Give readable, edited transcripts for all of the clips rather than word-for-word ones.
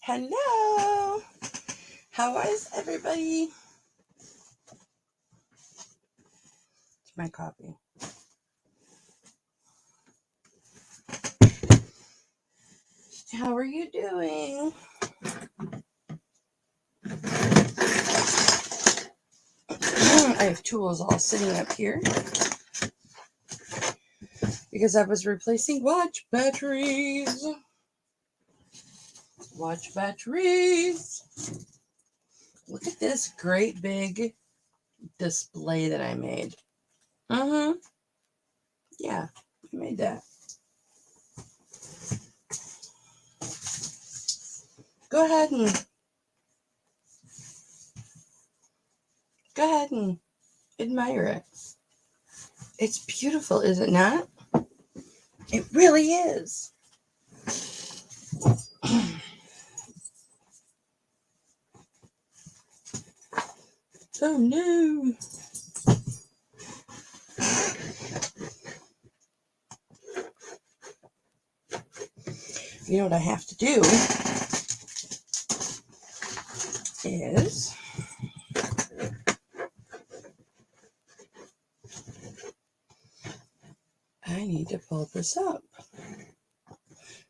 Hello. How is everybody? It's my coffee. How are you doing? I have tools all sitting up here because I was replacing watch batteries. Watch batteries. Look at this great big display that I made. Yeah, I made that. Go ahead and admire it. It's beautiful, is it not? It really is. Oh no. You know what I have to do is I need to pull this up.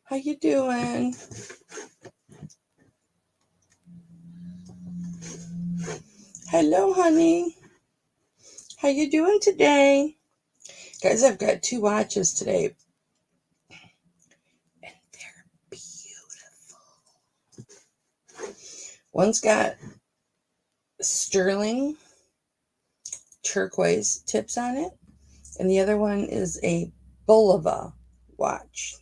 How you doing? Hello, honey. How you doing today? Guys, I've got 2 watches today. And they're beautiful. One's got sterling turquoise tips on it. And the other one is a Bulova watch.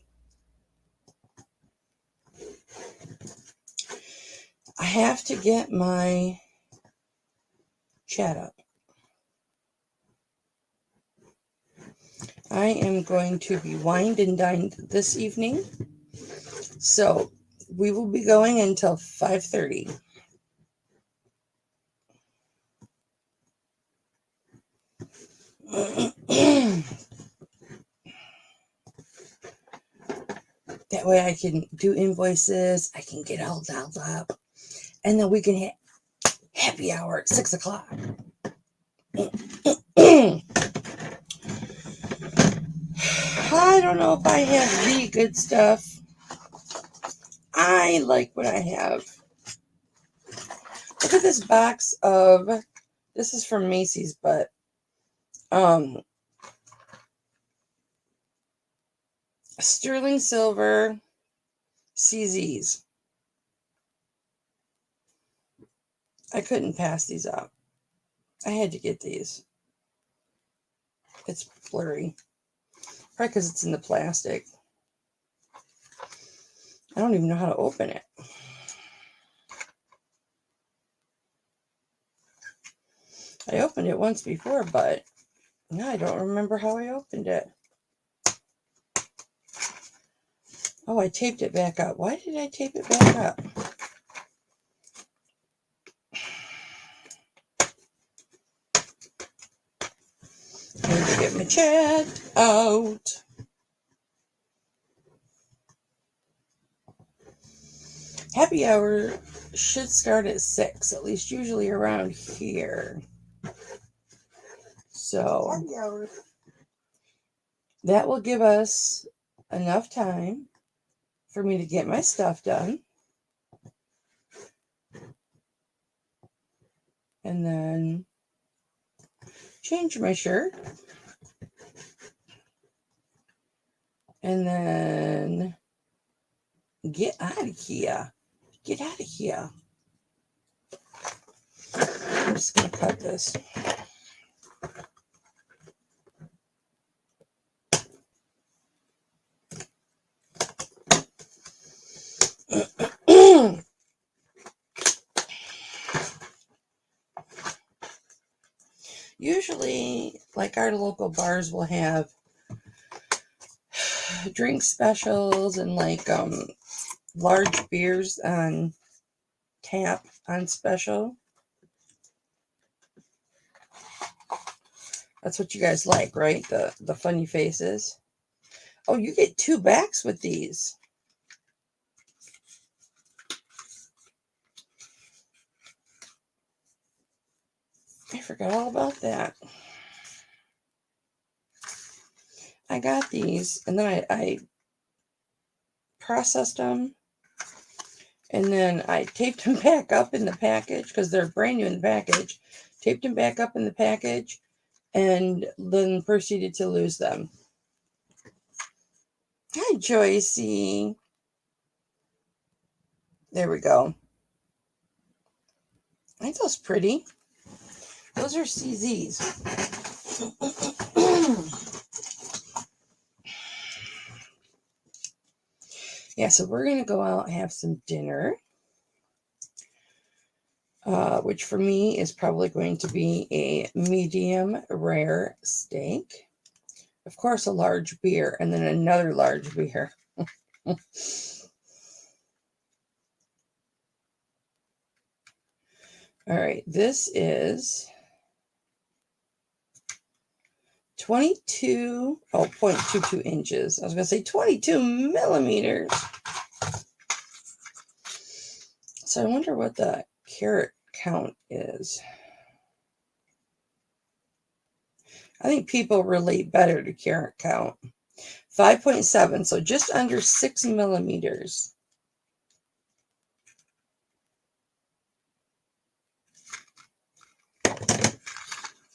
I have to get my chat up. I am going to be wined and dined this evening. So we will be going until 5:30. That way I can do invoices. I can get all dialed up. And then we can hit happy hour at 6 o'clock. I don't know if I have the good stuff. I like what I have. Look at this box of, this is from Macy's, but sterling silver CZs. I couldn't pass these up. I had to get these. It's blurry. Probably because it's in the plastic. I don't even know how to open it. I opened it once before, but now I don't remember how I opened it. Oh, I taped it back up. Why did I tape it back up? I need to get my chat out. Happy hour should start at 6, at least usually around here. So that will give us enough time for me to get my stuff done. And then change my shirt. And then get out of here. Get out of here. I'm just going to cut this. Usually, like our local bars will have drink specials and like large beers on tap on special. That's what you guys like, right? The funny faces. Oh, you get 2 backs with these. I forgot all about that. I got these, and then I processed them, and then I taped them back up in the package because they're brand new in the package. Taped them back up in the package, and then proceeded to lose them. Hi, Joycey. There we go. Aren't those pretty? Those are CZs. Yeah, so we're going to go out and have some dinner, which for me is probably going to be a medium rare steak. Of course, a large beer, and then another large beer. All right, this is 0.22 inches. I was going to say 22 millimeters. So I wonder what the carat count is. I think people relate better to carat count. 5.7, so just under 6 millimeters.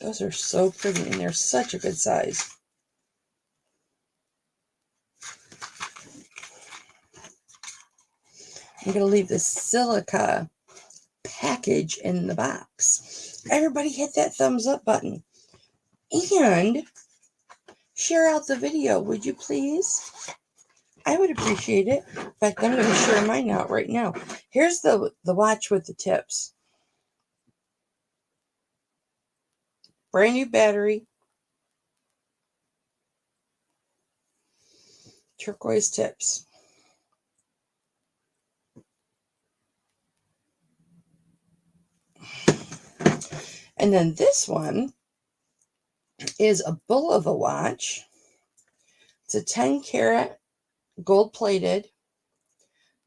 Those are so pretty, and they're such a good size. I'm going to leave the silica package in the box. Everybody hit that thumbs up button. And share out the video, would you please? I would appreciate it. In fact, I'm going to share mine out right now. Here's the watch with the tips. Brand new battery. Turquoise tips. And then this one is a bull of a watch. It's a 10 karat gold plated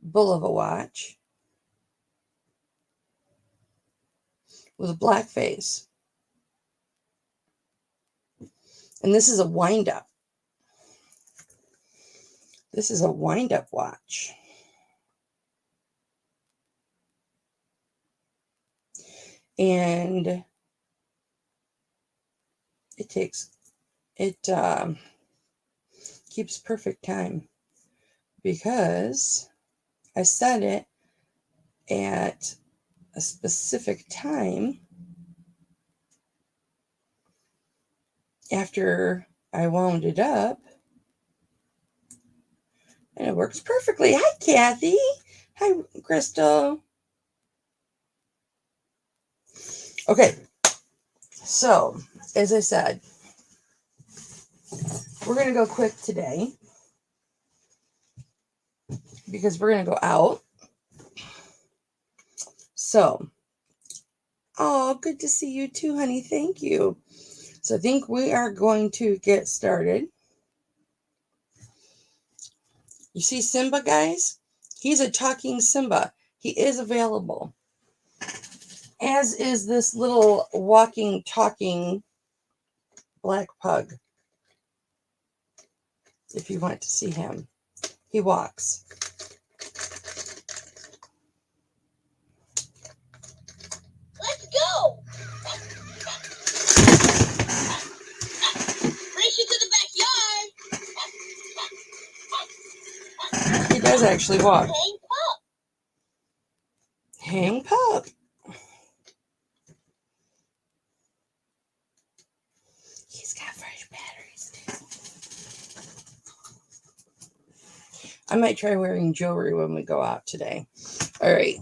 bull of a watch with a black face. And this is a wind up. This is a wind up watch. And it keeps perfect time because I set it at a specific time after I wound it up, and it works perfectly. Hi, Kathy. Hi, Crystal. Okay, so as I said, we're going to go quick today because we're going to go out. So, oh, good to see you too, honey. Thank you. So I think we are going to get started. You see Simba, guys? He's a talking Simba. He is available. As is this little walking, talking black pug. If you want to see him. He walks. Let's go! Race you to the backyard! He does actually walk. Hang pup! Hang pup. He's got fresh batteries too. I might try wearing jewelry when we go out today. All right.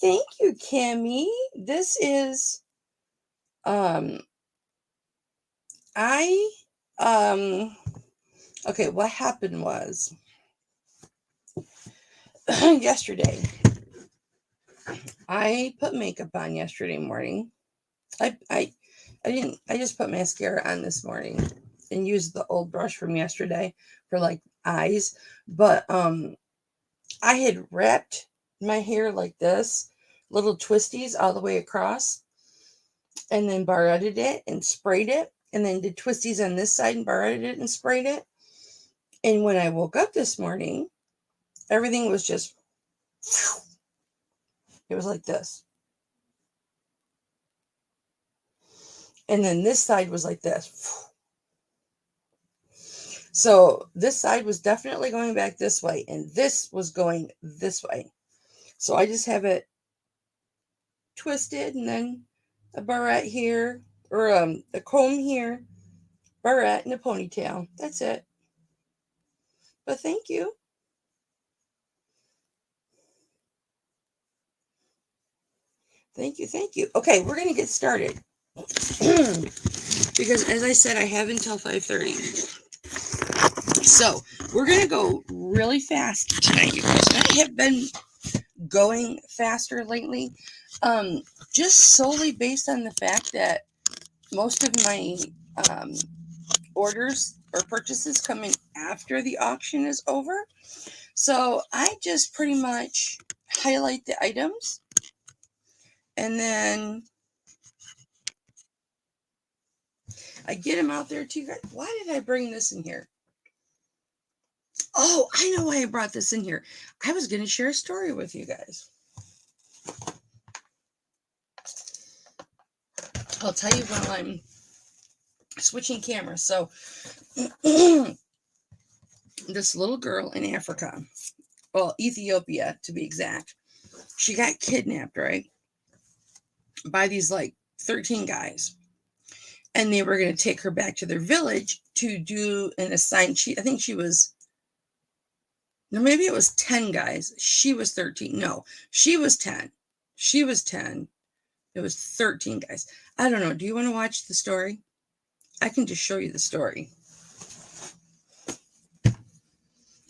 Thank you, Kimmy. This is okay, what happened was yesterday I put makeup on yesterday morning. I just put mascara on this morning and used the old brush from yesterday for like eyes, but I had wrapped my hair like this, little twisties all the way across, and then barretted it and sprayed it, and then did twisties on this side and barretted it and sprayed it. And when I woke up this morning, everything was just, it was like this. And then this side was like this. So this side was definitely going back this way, and this was going this way. So I just have it twisted, and then a barrette here, or a comb here, barrette, and a ponytail. That's it. But thank you. Thank you. Thank you. Okay, we're going to get started. Because as I said, I have until 5:30. So we're going to go really fast tonight, you guys. I have been going faster lately, just solely based on the fact that most of my orders or purchases come in after the auction is over. So I just pretty much highlight the items, and then I get them out there to you guys. Why did I bring this in here? Oh, I know why I brought this in here. I was going to share a story with you guys. I'll tell you while I'm switching cameras. So this little girl in Africa, well, Ethiopia to be exact, she got kidnapped, right? By these like 13 guys. And they were going to take her back to their village to do an assignment. I think she was, no, maybe it was 10 guys. She was 13. No, she was 10. She was 10. It was 13 guys. I don't know. Do you want to watch the story? I can just show you the story.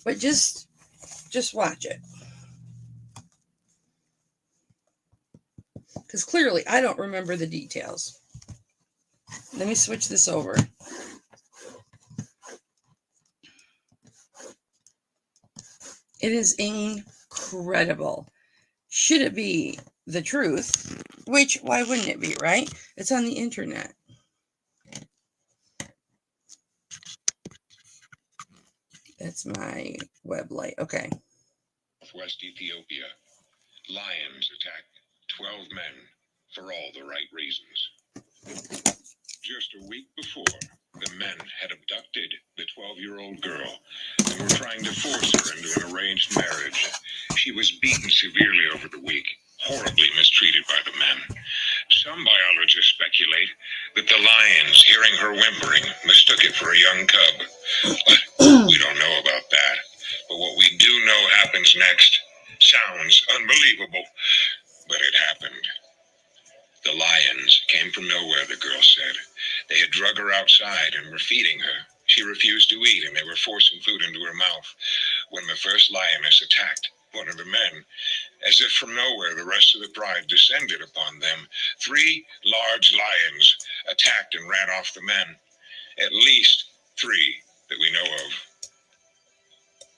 But just watch it. Because clearly I don't remember the details. Let me switch this over. It is incredible. Should it be the truth? Which, why wouldn't it be, right? It's on the internet. That's my web light. Okay. West Ethiopia. Lions attacked 12 men for all the right reasons. Just a week before, the men had abducted the 12-year-old girl and were trying to force her into an arranged marriage. She was beaten severely over the week, horribly mistreated by the men. Some biologists speculate that the lions, hearing her whimpering, mistook it for a young cub. But we don't know about that. But what we do know happens next sounds unbelievable, but it happened. The lions came from nowhere, the girl said. They had drug her outside and were feeding her. She refused to eat, and they were forcing food into her mouth. When the first lioness attacked one of the men, as if from nowhere, the rest of the pride descended upon them. 3 large lions attacked and ran off the men. At least 3 that we know of.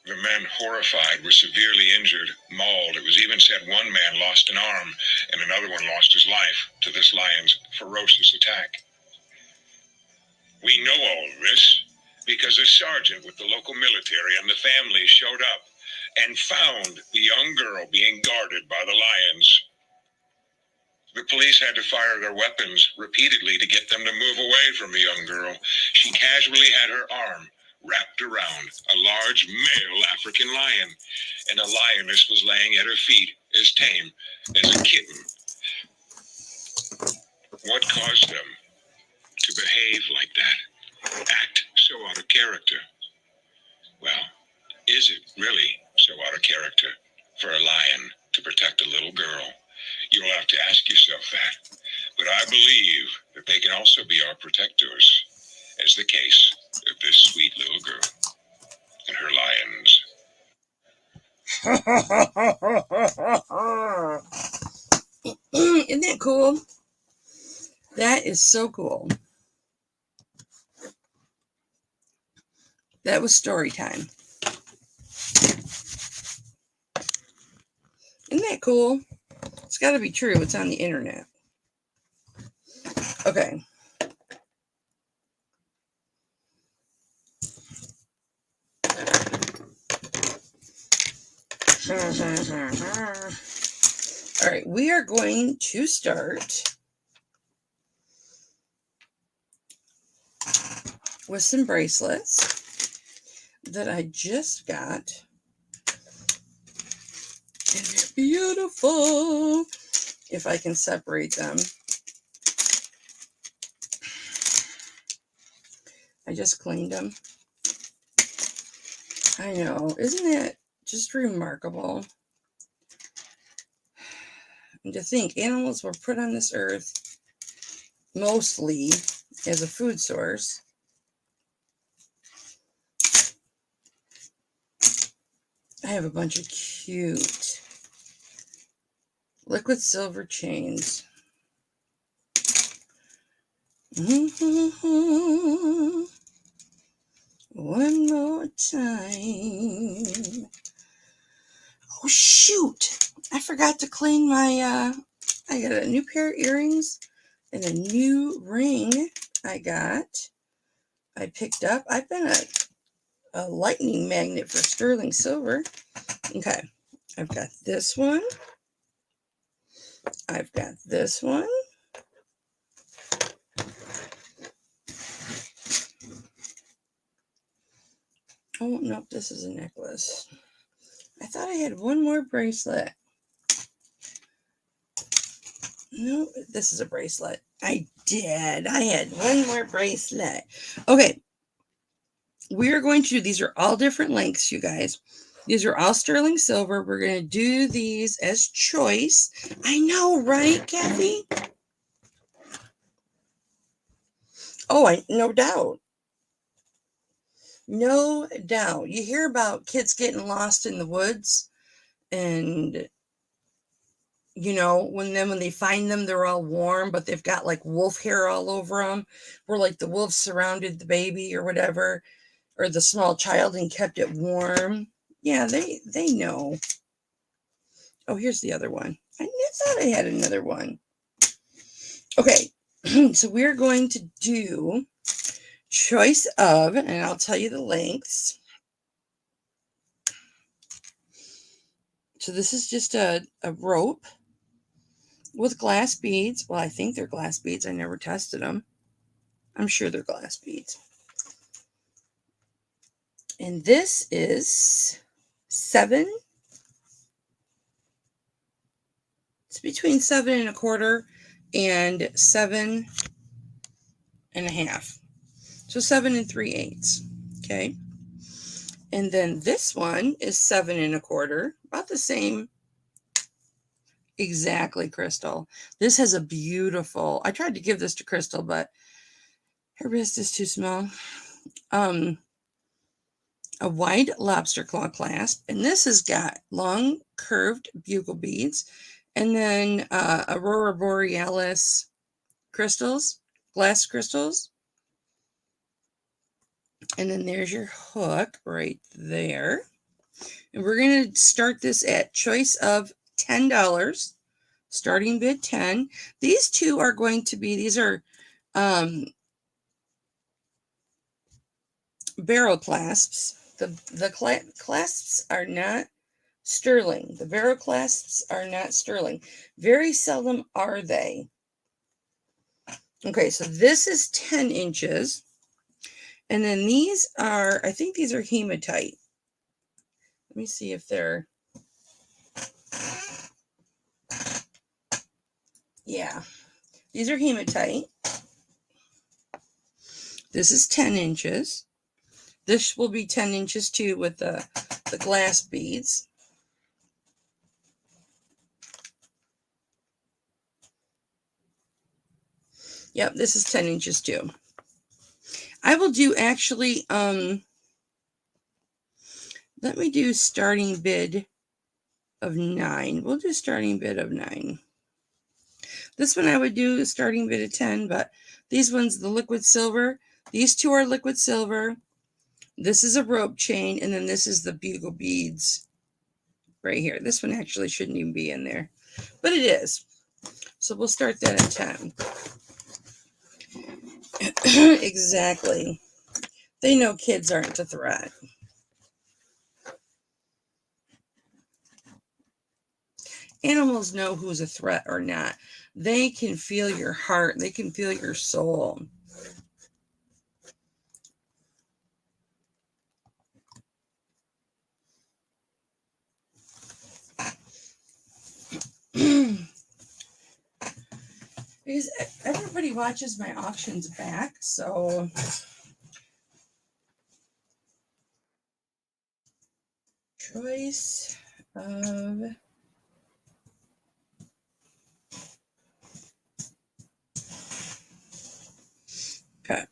The men, horrified, were severely injured, mauled. It was even said one man lost an arm and another one lost his life to this lion's ferocious attack. We know all of this because a sergeant with the local military and the family showed up and found the young girl being guarded by the lions. The police had to fire their weapons repeatedly to get them to move away from the young girl. She casually had her arm wrapped around a large male African lion, and a lioness was laying at her feet as tame as a kitten. What caused them to behave like that? Act so out of character? Well, is it really so out of character for a lion to protect a little girl? You'll have to ask yourself that. But I believe that they can also be our protectors, as the case of this sweet little girl and her lions. Isn't that cool? That is so cool. That was story time. Isn't cool? It's got to be true. It's on the internet. Okay. All right, we are going to start with some bracelets that I just got. And they're beautiful. If I can separate them. I just cleaned them. I know. Isn't that just remarkable? And to think animals were put on this earth mostly as a food source. I have a bunch of cute liquid silver chains. One more time. Oh, shoot. I forgot to clean my, I got a new pair of earrings and a new ring I picked up. I've been a lightning magnet for sterling silver. Okay. I've got this one. I've got this one. Oh, no, this is a necklace. I thought I had one more bracelet. No, this is a bracelet. I did. I had one more bracelet. Okay. We're going to do, these are all different lengths, you guys. These are all sterling silver. We're going to do these as choice. I know, right, Kathy? Oh, no doubt. No doubt. You hear about kids getting lost in the woods and, you know, when they find them, they're all warm, but they've got like wolf hair all over them, where like the wolf surrounded the baby or whatever, or the small child and kept it warm. Yeah, they know. Oh, here's the other one. I thought I had another one. Okay, so we're going to do choice of, and I'll tell you the lengths. So this is just a rope with glass beads. Well, I think they're glass beads. I never tested them. I'm sure they're glass beads. And this is 7. It's between 7 1/4 and 7 1/2. So 7 3/8. Okay. And then this one is 7 1/4. About the same. Exactly, Crystal. This has a beautiful, I tried to give this to Crystal, but her wrist is too small. A wide lobster claw clasp. And this has got long curved bugle beads. And then Aurora Borealis crystals, glass crystals. And then there's your hook right there. And we're going to start this at choice of $10. Starting bid 10. These two are going to be, these are barrel clasps. The clasps are not sterling. The barrel clasps are not sterling. Very seldom are they. Okay, so this is 10 inches. And then these are, I think these are hematite. Let me see if they're, yeah, these are hematite. This is 10 inches. This will be 10 inches too with the glass beads. Yep, this is 10 inches too. I will do actually, let me do starting bid of 9. We'll do starting bid of 9. This one I would do a starting bid of 10, but these ones, the liquid silver, these two are liquid silver. This is a rope chain, and then this is the bugle beads right here. This one actually shouldn't even be in there, but it is. So we'll start that at 10. Exactly. They know kids aren't a threat. Animals know who's a threat or not. They can feel your heart. They can feel your soul. Because everybody watches my auctions back, so choice of pet.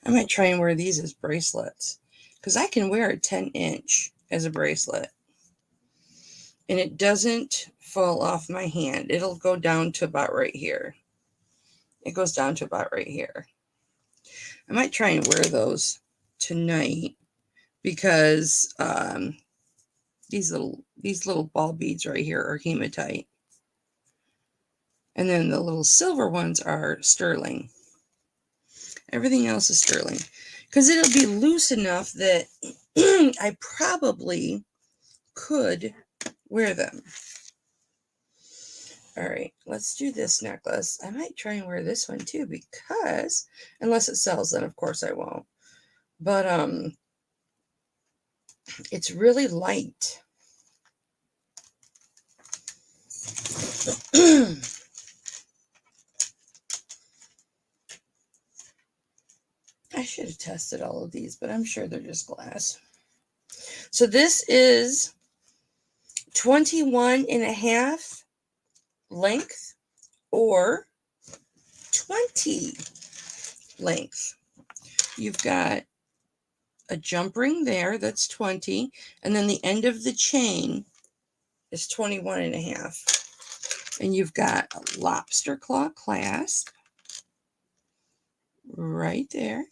I might try and wear these as bracelets because I can wear a 10-inch as a bracelet and it doesn't fall off my hand. It'll go down to about right here. It goes down to about right here. I might try and wear those tonight because these little ball beads right here are hematite. And then the little silver ones are sterling. Everything else is sterling. Because it'll be loose enough that I probably could wear them. All right, let's do this necklace. I might try and wear this one too because, unless it sells, then of course I won't. But it's really light. I should have tested all of these, but I'm sure they're just glass. So this is 21.5 length or 20 length. You've got a jump ring there, that's 20, and then the end of the chain is 21.5. And you've got a lobster claw clasp right there.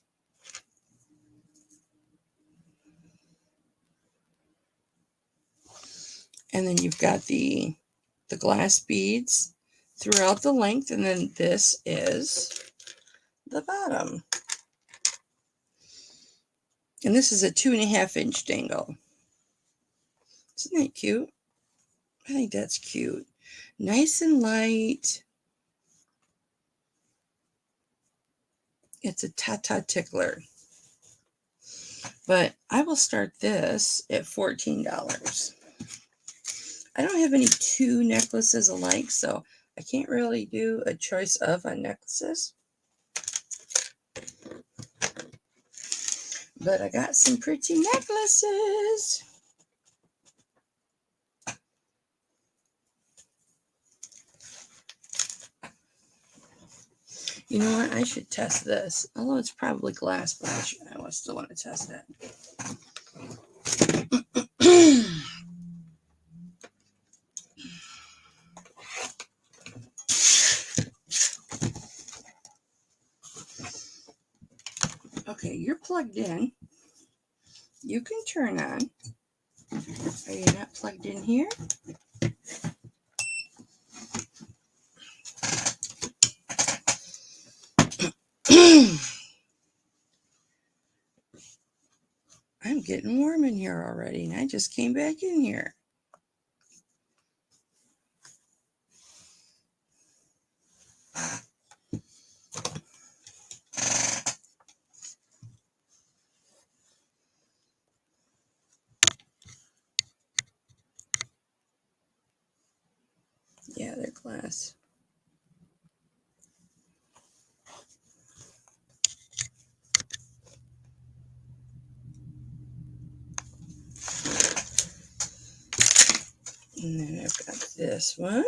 And then you've got the glass beads throughout the length, and then this is the bottom. And this is a 2.5-inch dangle. Isn't that cute? I think that's cute. Nice and light. It's a Tata Tickler. But I will start this at $14. I don't have any two necklaces alike, so I can't really do a choice of on necklaces. But I got some pretty necklaces. You know what? I should test this. Although it's probably glass, but I still want to test it. Okay, you're plugged in. You can turn on. Are you not plugged in here? I'm getting warm in here already, and I just came back in here. Yeah, they're glass. And then I've got this one.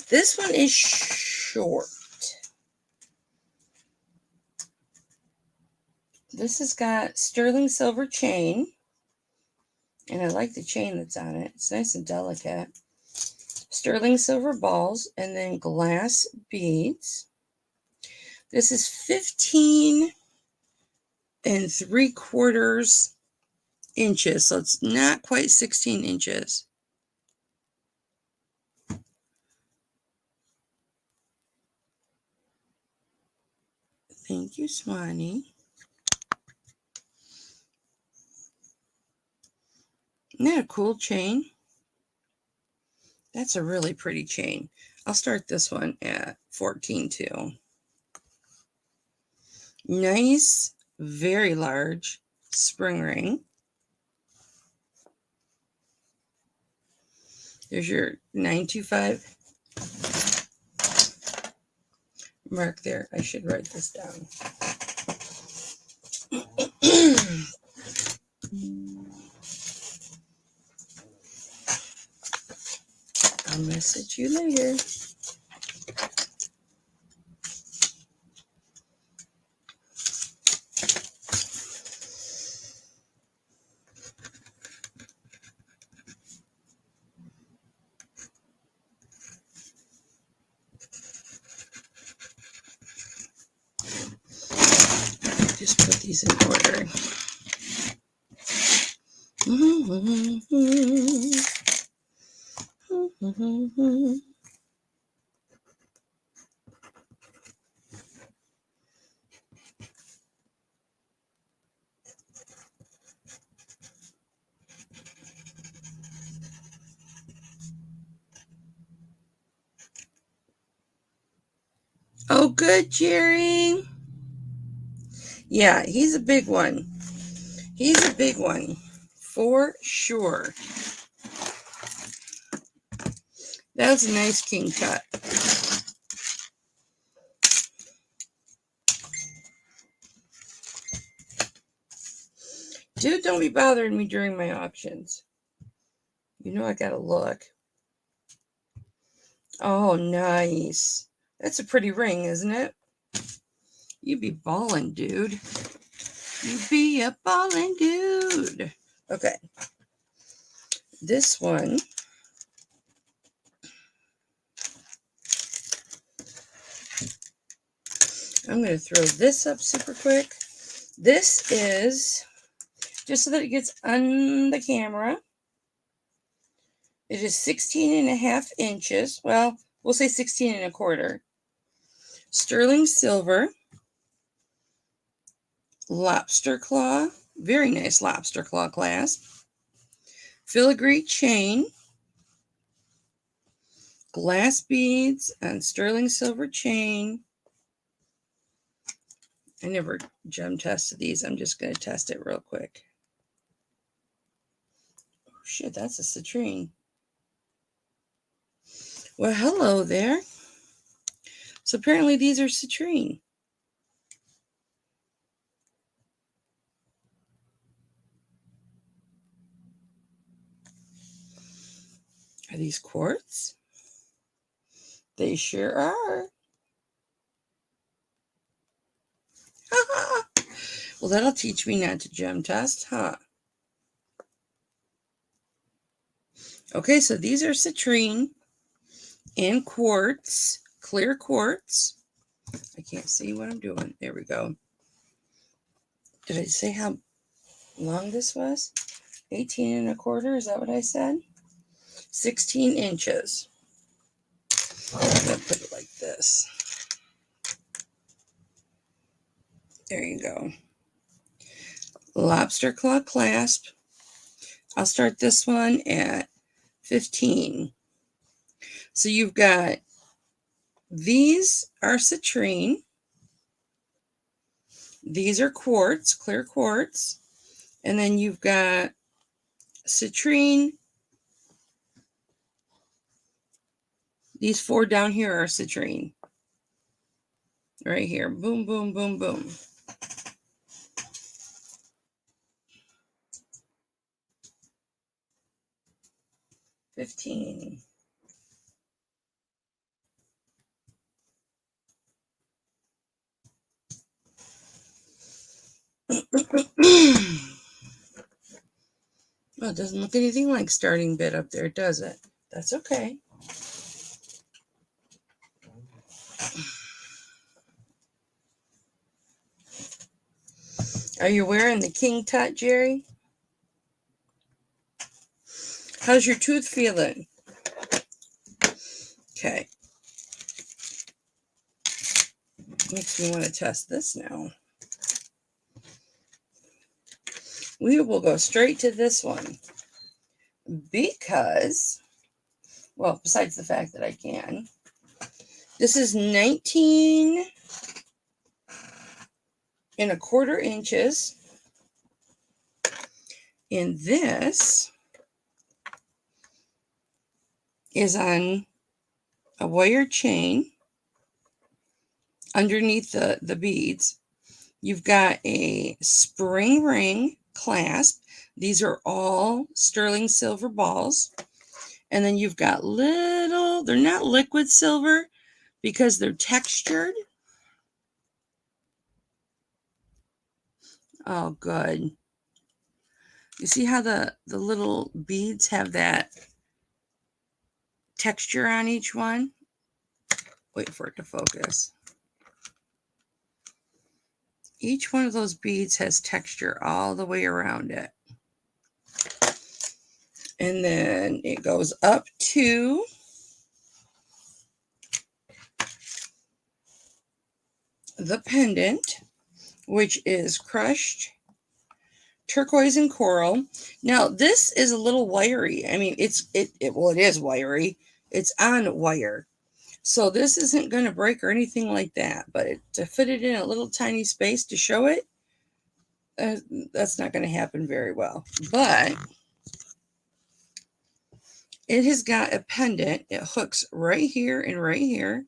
This one is short. This has got sterling silver chain. And I like the chain that's on it. It's nice and delicate. Sterling silver balls and then glass beads. This is 15 3/4 inches. So it's not quite 16 inches. Thank you, Swanee. Isn't that a cool chain? That's a really pretty chain. I'll start this one at 14 too. Nice, very large spring ring. There's your 925 mark there. I should write this down. I'll message you later. Just put these in order. Oh, good, Jerry. Yeah, he's a big one. He's a big one for sure. That was a nice king cut. Dude, don't be bothering me during my auctions. You know I gotta look. Oh, nice. That's a pretty ring, isn't it? You be ballin', dude. You be a ballin' dude. Okay. This one. I'm going to throw this up super quick. This is, just so that it gets on the camera, it is 16.5 inches. Well, we'll say 16.25. Sterling silver. Lobster claw. Very nice lobster claw clasp. Filigree chain. Glass beads and sterling silver chain. I never gem tested these. I'm just going to test it real quick. Oh, shit, that's a citrine. Well, hello there. So apparently these are citrine. Are these quartz? They sure are. Well, that'll teach me not to gem test, huh? Okay, so these are citrine and quartz, clear quartz. I can't see what I'm doing. There we go. Did I say how long this was? 18.25, is that what I said? 16 inches. I'm going to put it like this. There you go. Lobster claw clasp. I'll start this one at 15. So you've got, these are citrine. These are quartz, clear quartz. And then you've got citrine. These 4 down here are citrine. Right here. Boom, boom, boom, boom. $15. Well, it doesn't look anything like starting bid up there, does it? That's okay. Are you wearing the King Tut, Jerry? How's your tooth feeling? Okay. Makes me want to test this now. We will go straight to this one because, well, besides the fact that I can, this is 19 1/4 inches. And this is on a wire chain underneath the beads. You've got a spring ring clasp. These are all sterling silver balls. And then you've got little, they're not liquid silver because they're textured. Oh, good. You see how the little beads have that texture on each one? Wait for it to focus. Each one of those beads has texture all the way around it. And then it goes up to the pendant, which is crushed turquoise and coral. Now, this is a little wiry. I mean, it is wiry. It's on wire. So this isn't going to break or anything like that. But to fit it in a little tiny space to show it, that's not going to happen very well. But it has got a pendant. It hooks right here and right here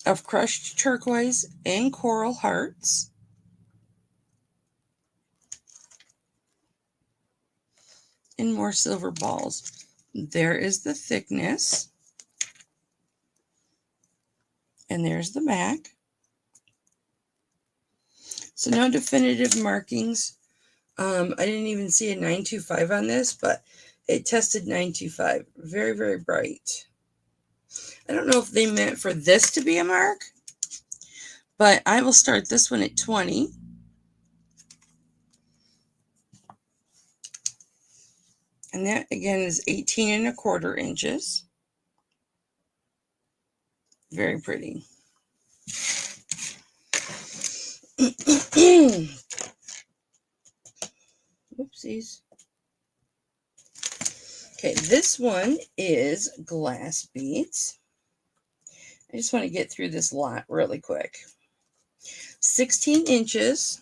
of crushed turquoise and coral hearts. And more silver balls. There is the thickness. And there's the back. So no definitive markings. I didn't even see a 925 on this, but it tested 925. Very, very bright. I don't know if they meant for this to be a mark, but I will start this one at 20. And that, again, is 18 1/4 inches. Very pretty. Whoopsies. Okay, this one is glass beads. I just want to get through this lot really quick. 16 inches.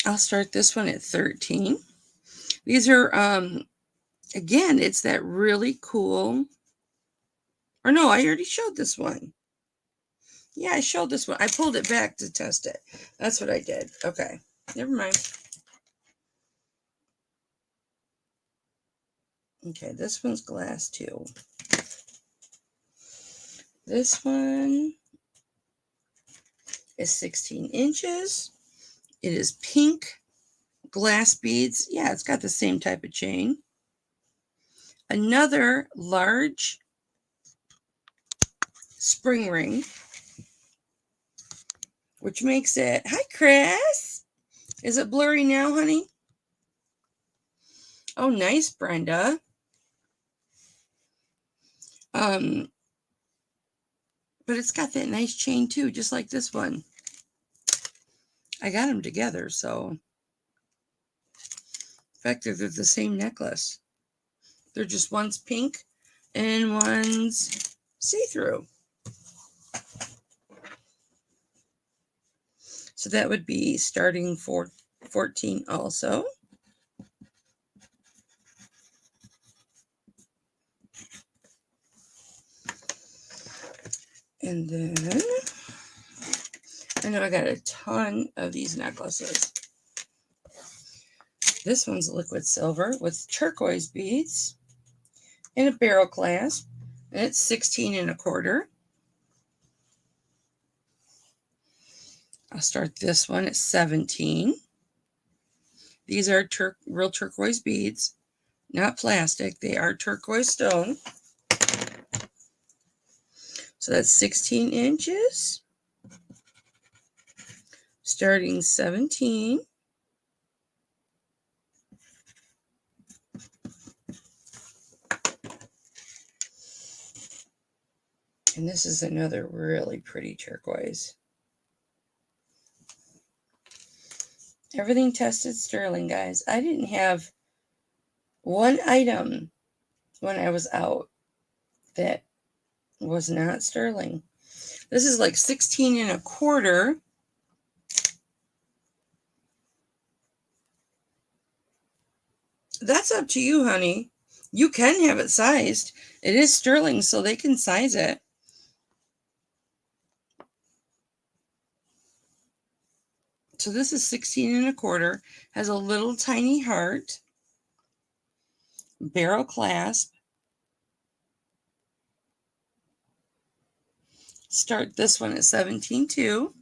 I'll start this one at 13. These are, again, it's that really cool, or no, I already showed this one. Yeah, I showed this one. I pulled it back to test it. That's what I did. Okay, never mind. Okay, this one's glass too. This one is 16 inches. It is pink glass beads. Yeah, it's got the same type of chain. Another large spring ring, which makes it, hi Chris. Is it blurry now, honey? Oh, nice, Brenda. But it's got that nice chain too, just like this one. I got them together, so in fact, they're the same necklace. They're just one's pink and one's see-through. So that would be starting for 14 also. And then I know I got a ton of these necklaces. This one's liquid silver with turquoise beads and a barrel clasp, and it's 16 1/4. I'll start this one at 17. These are real turquoise beads, not plastic. They are turquoise stone. So that's 16 inches. Starting 17. And this is another really pretty turquoise. Everything tested sterling, guys. I didn't have one item when I was out that was not sterling. This is like 16 1/4. That's up to you, honey. You can have it sized. It is sterling, so they can size it. So this is 16 1/4. Has a little tiny heart. Barrel clasp. Start this one at 17 too.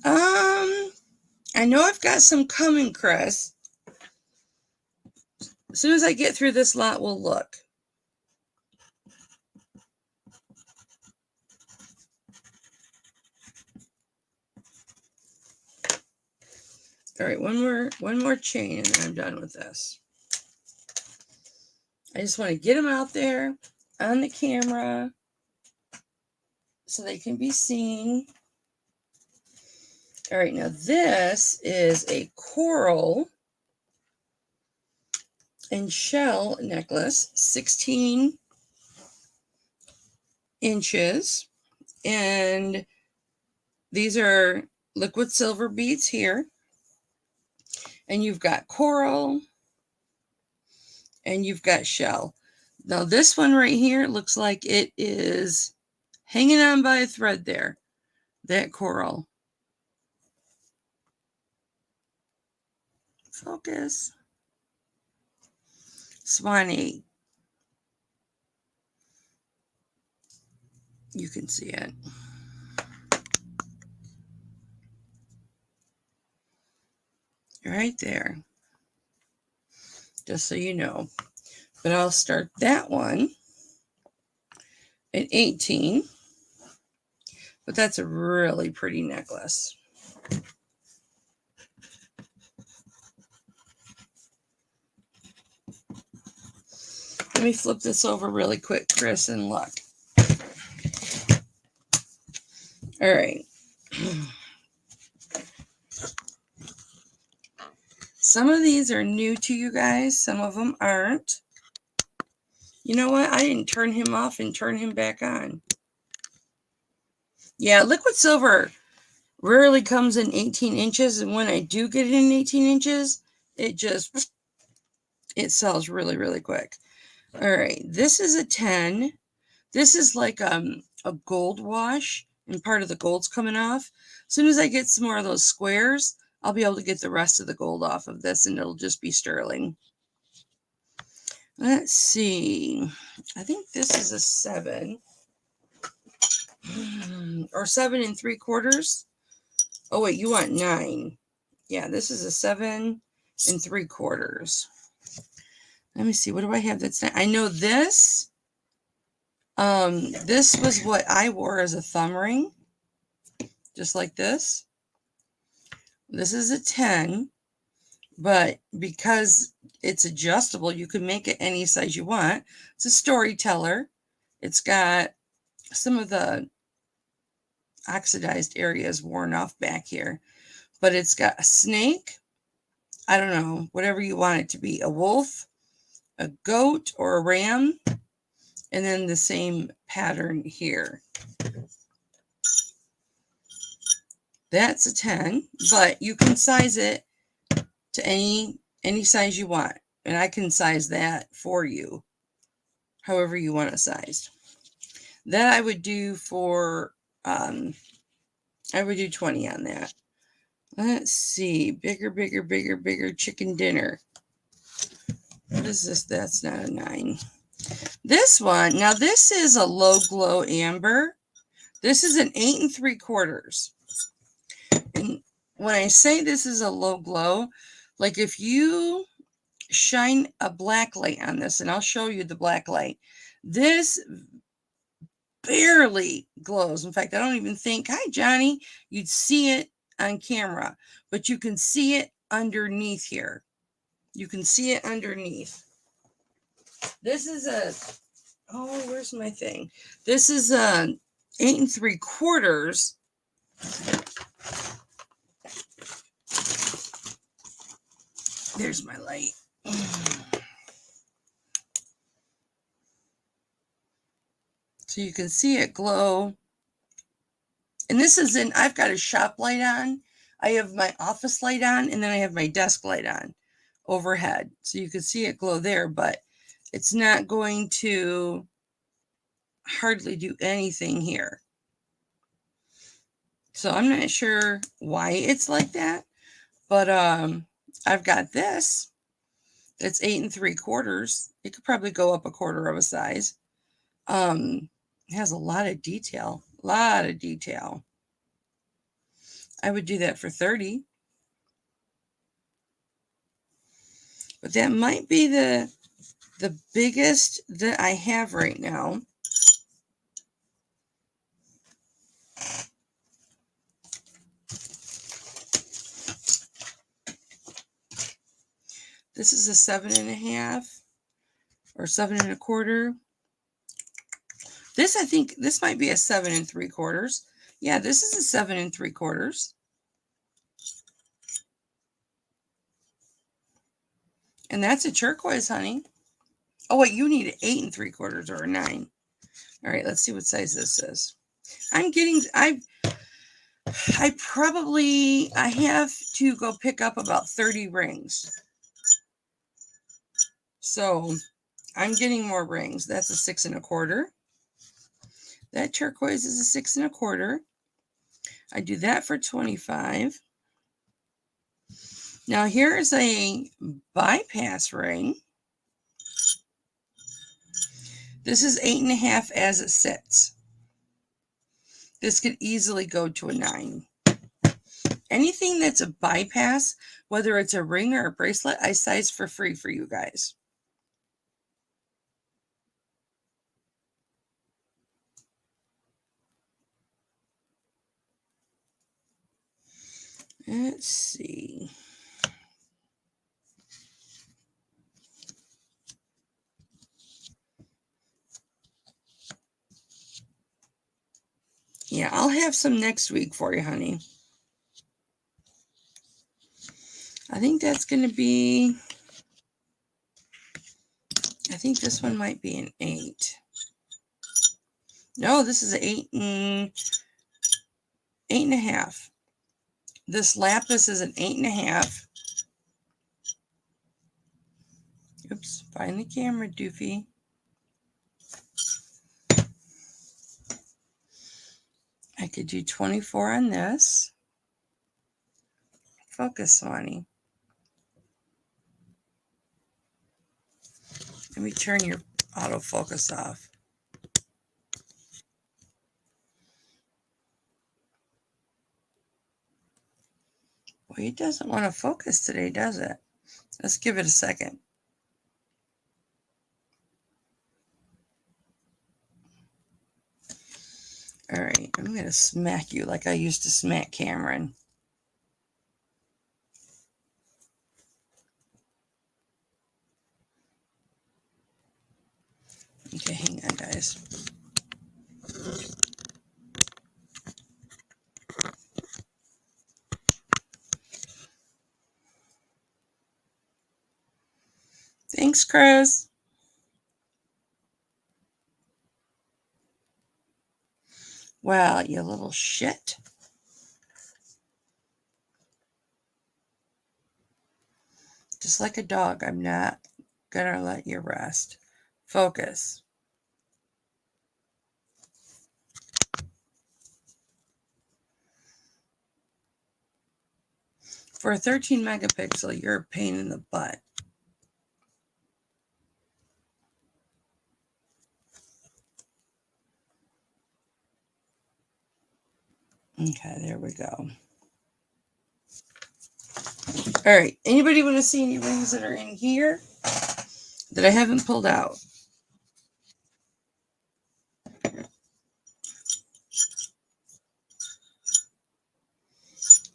I know I've got some coming, Chris. As soon as I get through this lot, we'll look. All right, one more chain, and then I'm done with this. I just want to get them out there on the camera so they can be seen. All right, now this is a coral and shell necklace, 16 inches. And these are liquid silver beads here. And you've got coral and you've got shell. Now this one right here looks like it is hanging on by a thread there, that coral. Focus. Swanee. You can see it. Right there. Just so you know. But I'll start that one at 18. But that's a really pretty necklace. Let me flip this over really quick, Chris, and look. All right. Some of these are new to you guys. Some of them aren't. You know what? I didn't turn him off and turn him back on. Yeah, liquid silver rarely comes in 18 inches. And when I do get it in 18 inches, it sells really, really quick. All right. This is a 10. This is like a gold wash, and part of the gold's coming off. As soon as I get some more of those squares, I'll be able to get the rest of the gold off of this, and it'll just be sterling. Let's see. I think this is a 7. Or 7 3/4. Oh, wait, you want 9. Yeah, this is a 7 3/4. Let me see. What do I have that's not? I know this. This was what I wore as a thumb ring. Just like this. This is a 10. But because it's adjustable, you can make it any size you want. It's a storyteller. It's got some of the oxidized areas worn off back here. But it's got a snake. I don't know, whatever you want it to be. A wolf, a goat, or a ram. And then the same pattern here. That's a 10. But you can size it to any size you want. And I can size that for you. However you want it sized. That I would do for, I would do 20 on that. Let's see. Bigger, bigger, bigger, bigger chicken dinner. What is this? That's not a 9. This one, now this is a low glow amber. This is an 8 3/4. And when I say this is a low glow, like if you shine a black light on this, and I'll show you the black light, this barely glows. In fact, I don't even think, hi, Johnny, you'd see it on camera, but you can see it underneath here. You can see it underneath. This is a, oh, where's my thing? This is a 8 3/4. There's my light. So you can see it glow. And this is in, I've got a shop light on. I have my office light on, and then I have my desk light on overhead. So you can see it glow there, but it's not going to hardly do anything here. So I'm not sure why it's like that, but I've got this. It's 8 3/4. It could probably go up a quarter of a size. It has a lot of detail. I would do that for 30. But that might be the biggest that I have right now. This is a 7.5 or 7 1/4. This, I think, this might be a 7 3/4. Yeah, this is a 7 3/4. And that's a turquoise, honey. Oh, wait, you need an 8 3/4 or a 9. All right, let's see what size this is. I have to go pick up about 30 rings. So I'm getting more rings. That's a 6 1/4. That turquoise is a 6 1/4. I do that for 25. Now here's a bypass ring. This is 8.5 as it sits. This could easily go to a 9. Anything that's a bypass, whether it's a ring or a bracelet, I size for free for you guys. Let's see. Yeah, I'll have some next week for you, honey. I think that's going to be, I think this one might be an 8. No, this is an 8.5. This lapis is an 8.5. Oops, find the camera, doofy. I could do 24 on this. Focus, Swanee. Let me turn your autofocus off. Well, it doesn't want to focus today, does it? Let's give it a second. All right, I'm going to smack you like I used to smack Cameron. Okay, hang on, guys. Thanks, Chris. Well, you little shit. Just like a dog, I'm not going to let you rest. Focus. For a 13 megapixel, you're a pain in the butt. Okay, there we go. All right, anybody want to see any rings that are in here that I haven't pulled out?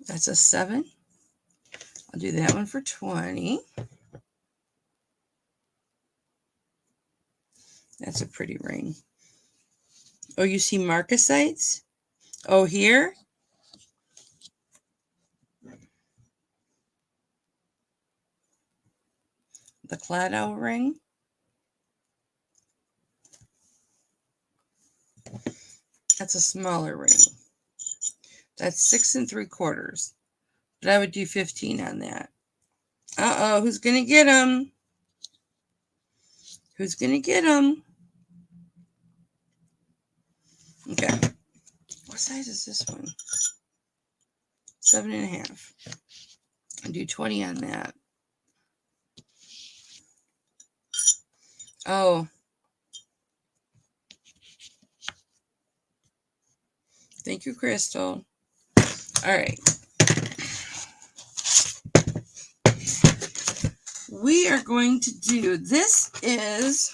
That's a 7. I'll do that one for 20. That's a pretty ring. Oh, you see marcasites? Oh, here? The Clado ring. That's a smaller ring. That's 6 3/4. But I would do 15 on that. Uh-oh, who's going to get them? Who's going to get them? Okay. What size is this one? 7 1/2. I'll do 20 on that. Oh. Thank you, Crystal. All right. We are going to do, this is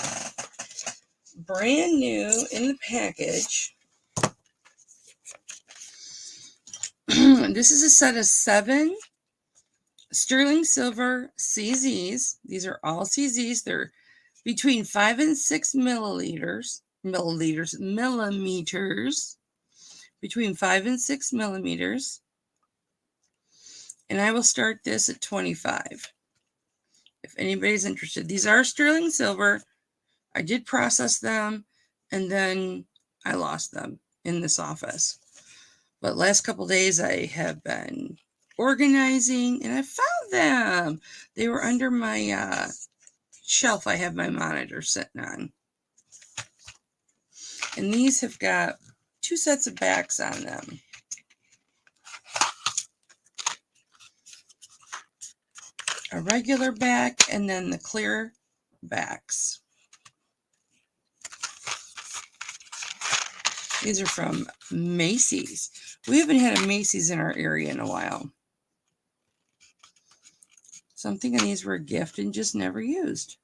brand new in the package. This is a set of 7 sterling silver CZs. These are all CZs. They're between 5 and 6 millimeters. Between 5 and 6 millimeters. And I will start this at 25. If anybody's interested. These are sterling silver. I did process them, and then I lost them in this office. But last couple days I have been organizing, and I found them. They were under my shelf I have my monitor sitting on. And these have got 2 sets of backs on them. A regular back and then the clear backs. These are from Macy's. We haven't had a Macy's in our area in a while. So I'm thinking these were a gift and just never used.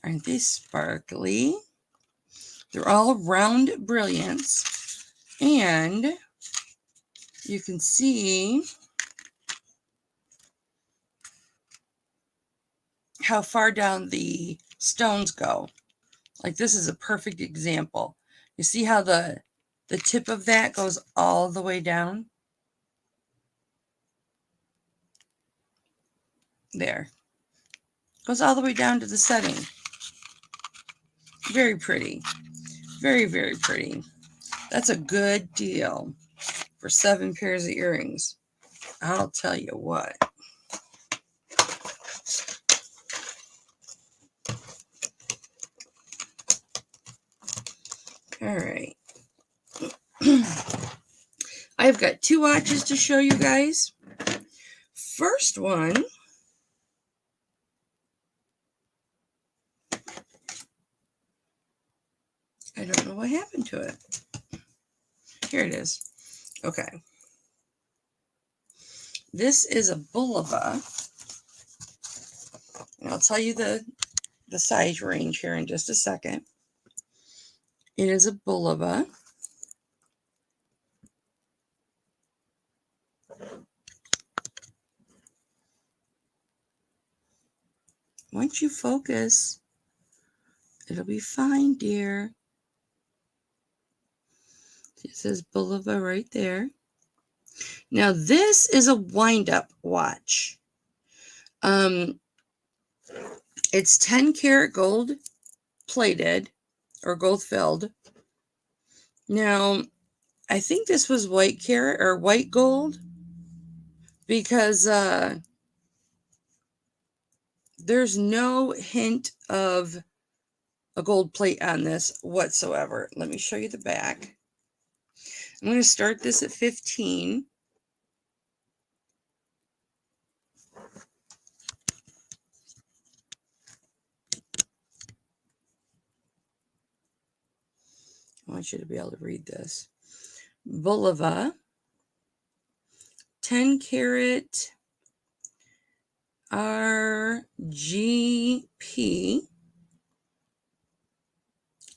Aren't they sparkly? They're all round brilliants. And you can see how far down the stones go. Like this is a perfect example. You see how the tip of that goes all the way down? There. Goes all the way down to the setting. Very pretty. Very, very pretty. That's a good deal for 7 pairs of earrings. I'll tell you what. All right. I've got 2 watches to show you guys. First one I don't know what happened to it. Here it is. Okay. This is a Bulova. And I'll tell you the size range here in just a second. It is a Bulova. Once you focus, it'll be fine, dear. It says Bulova right there. Now, this is a wind-up watch. It's 10 karat gold plated or gold filled. Now, I think this was white karat or white gold because there's no hint of a gold plate on this whatsoever. Let me show you the back. I'm going to start this at 15. I want you to be able to read this. Bulova, 10 karat RGP.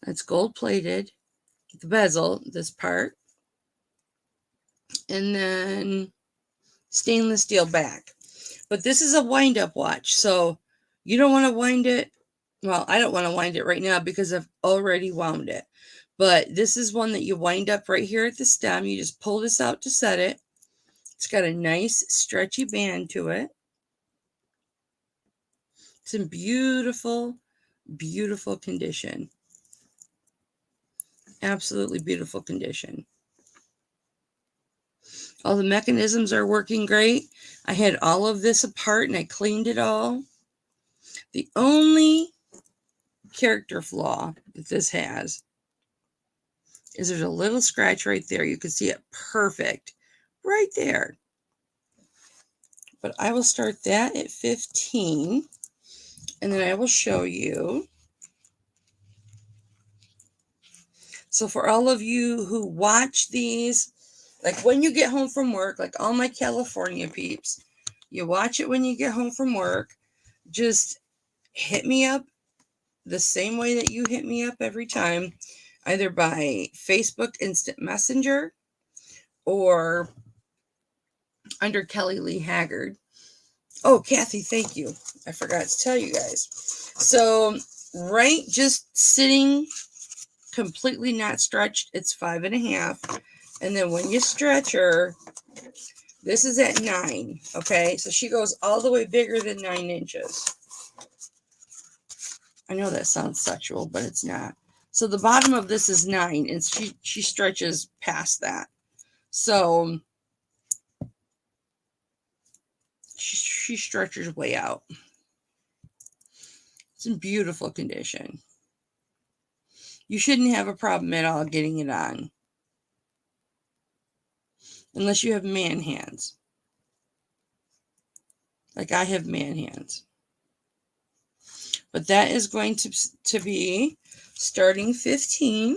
That's gold plated. The bezel, this part. and then stainless steel back. But this is a wind-up watch, so you don't want to wind it. Well, I don't want to wind it right now because I've already wound it. But this is one that you wind up right here at the stem. You just pull this out to set it. It's got a nice stretchy band to it. It's in beautiful, beautiful condition. Absolutely beautiful condition. All the mechanisms are working great. I had all of this apart and I cleaned it all. The only character flaw that this has is there's a little scratch right there. You can see it perfect right there. But I will start that at 15, and then I will show you. So for all of you who watch these, like when you get home from work, like all my California peeps, you watch it when you get home from work. Just hit me up the same way that you hit me up every time, either by Facebook Instant Messenger or under Kelly Lee Haggard. Oh, Kathy, thank you. I forgot to tell you guys. So, right, just sitting completely not stretched, it's 5.5. And then when you stretch her, this is at 9. Okay, so she goes all the way bigger than 9 inches. I know that sounds sexual, but it's not. So the bottom of this is 9, and she stretches past that. So she stretches way out. It's in beautiful condition. You shouldn't have a problem at all getting it on. Unless you have man hands. Like I have man hands. But that is going to be starting 15.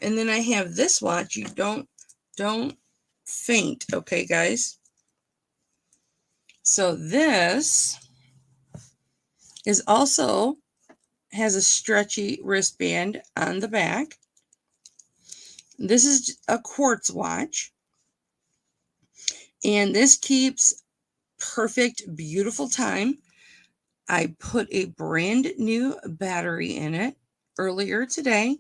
And then I have this watch. You don't faint, okay, guys? So this is also has a stretchy wristband on the back. This is a quartz watch. And this keeps perfect, beautiful time. I put a brand new battery in it earlier today,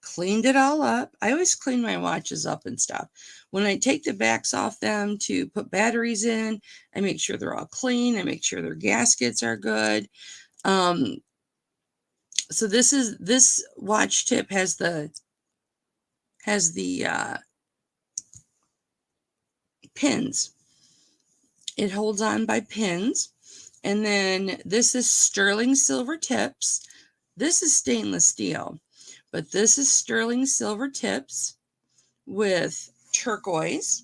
cleaned it all up. I always clean my watches up and stuff. When I take the backs off them to put batteries in, I make sure they're all clean. I make sure their gaskets are good. So this watch tip has the pins. It holds on by pins. And then this is sterling silver tips. This is stainless steel, but this is sterling silver tips with turquoise.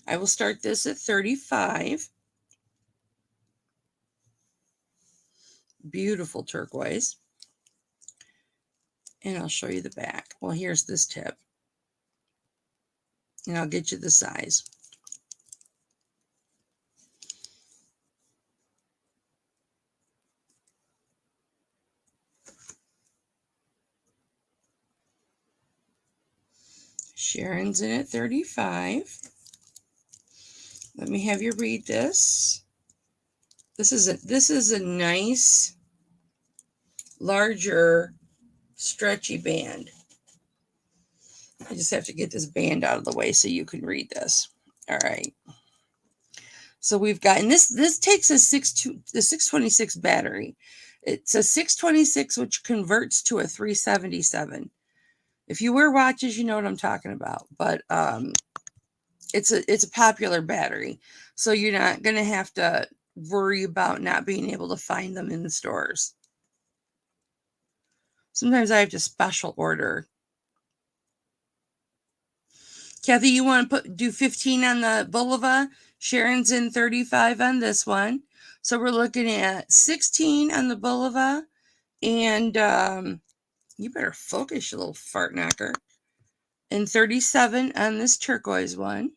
I will start this at 35. Beautiful turquoise. And I'll show you the back. Well, here's this tip. And I'll get you the size. Sharon's in at 35. Let me have you read this. This is a nice, larger, stretchy band. I just have to get this band out of the way so you can read this. All right. So we've got, and this takes a 626 battery. It's a 626, which converts to a 377. If you wear watches, you know what I'm talking about. But it's a popular battery, so you're not gonna have to worry about not being able to find them in the stores. Sometimes I have to special order. Kathy, you want to do 15 on the Bulova? Sharon's in 35 on this one. So we're looking at 16 on the Bulova. And you better focus, you little fart knocker. And 37 on this turquoise one.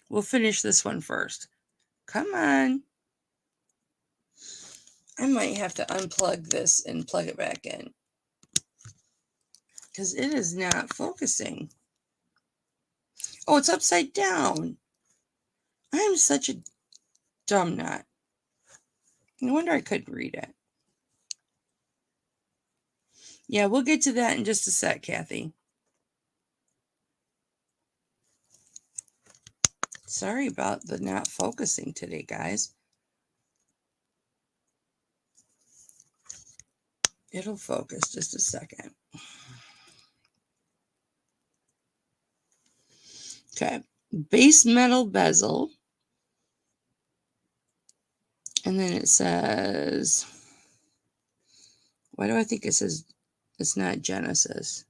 We'll finish this one first. Come on. I might have to unplug this and plug it back in. because it is not focusing. Oh, it's upside down. I am such a dumb nut. No wonder I couldn't read it. Yeah, we'll get to that in just a sec, Kathy. Sorry about the not focusing today, guys. It'll focus just a second. Okay, base metal bezel. And then it says, why do I think it says it's not Genesis?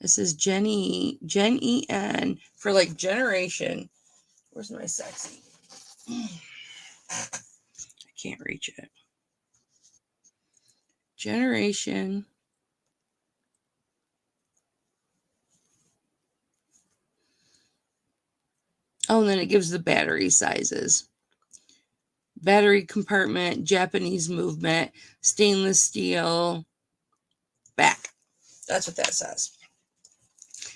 It says Gen E-N for like generation. Where's my sexy? I can't reach it. Generation. Oh, and then it gives the battery sizes. Battery compartment, Japanese movement, stainless steel, back. That's what that says.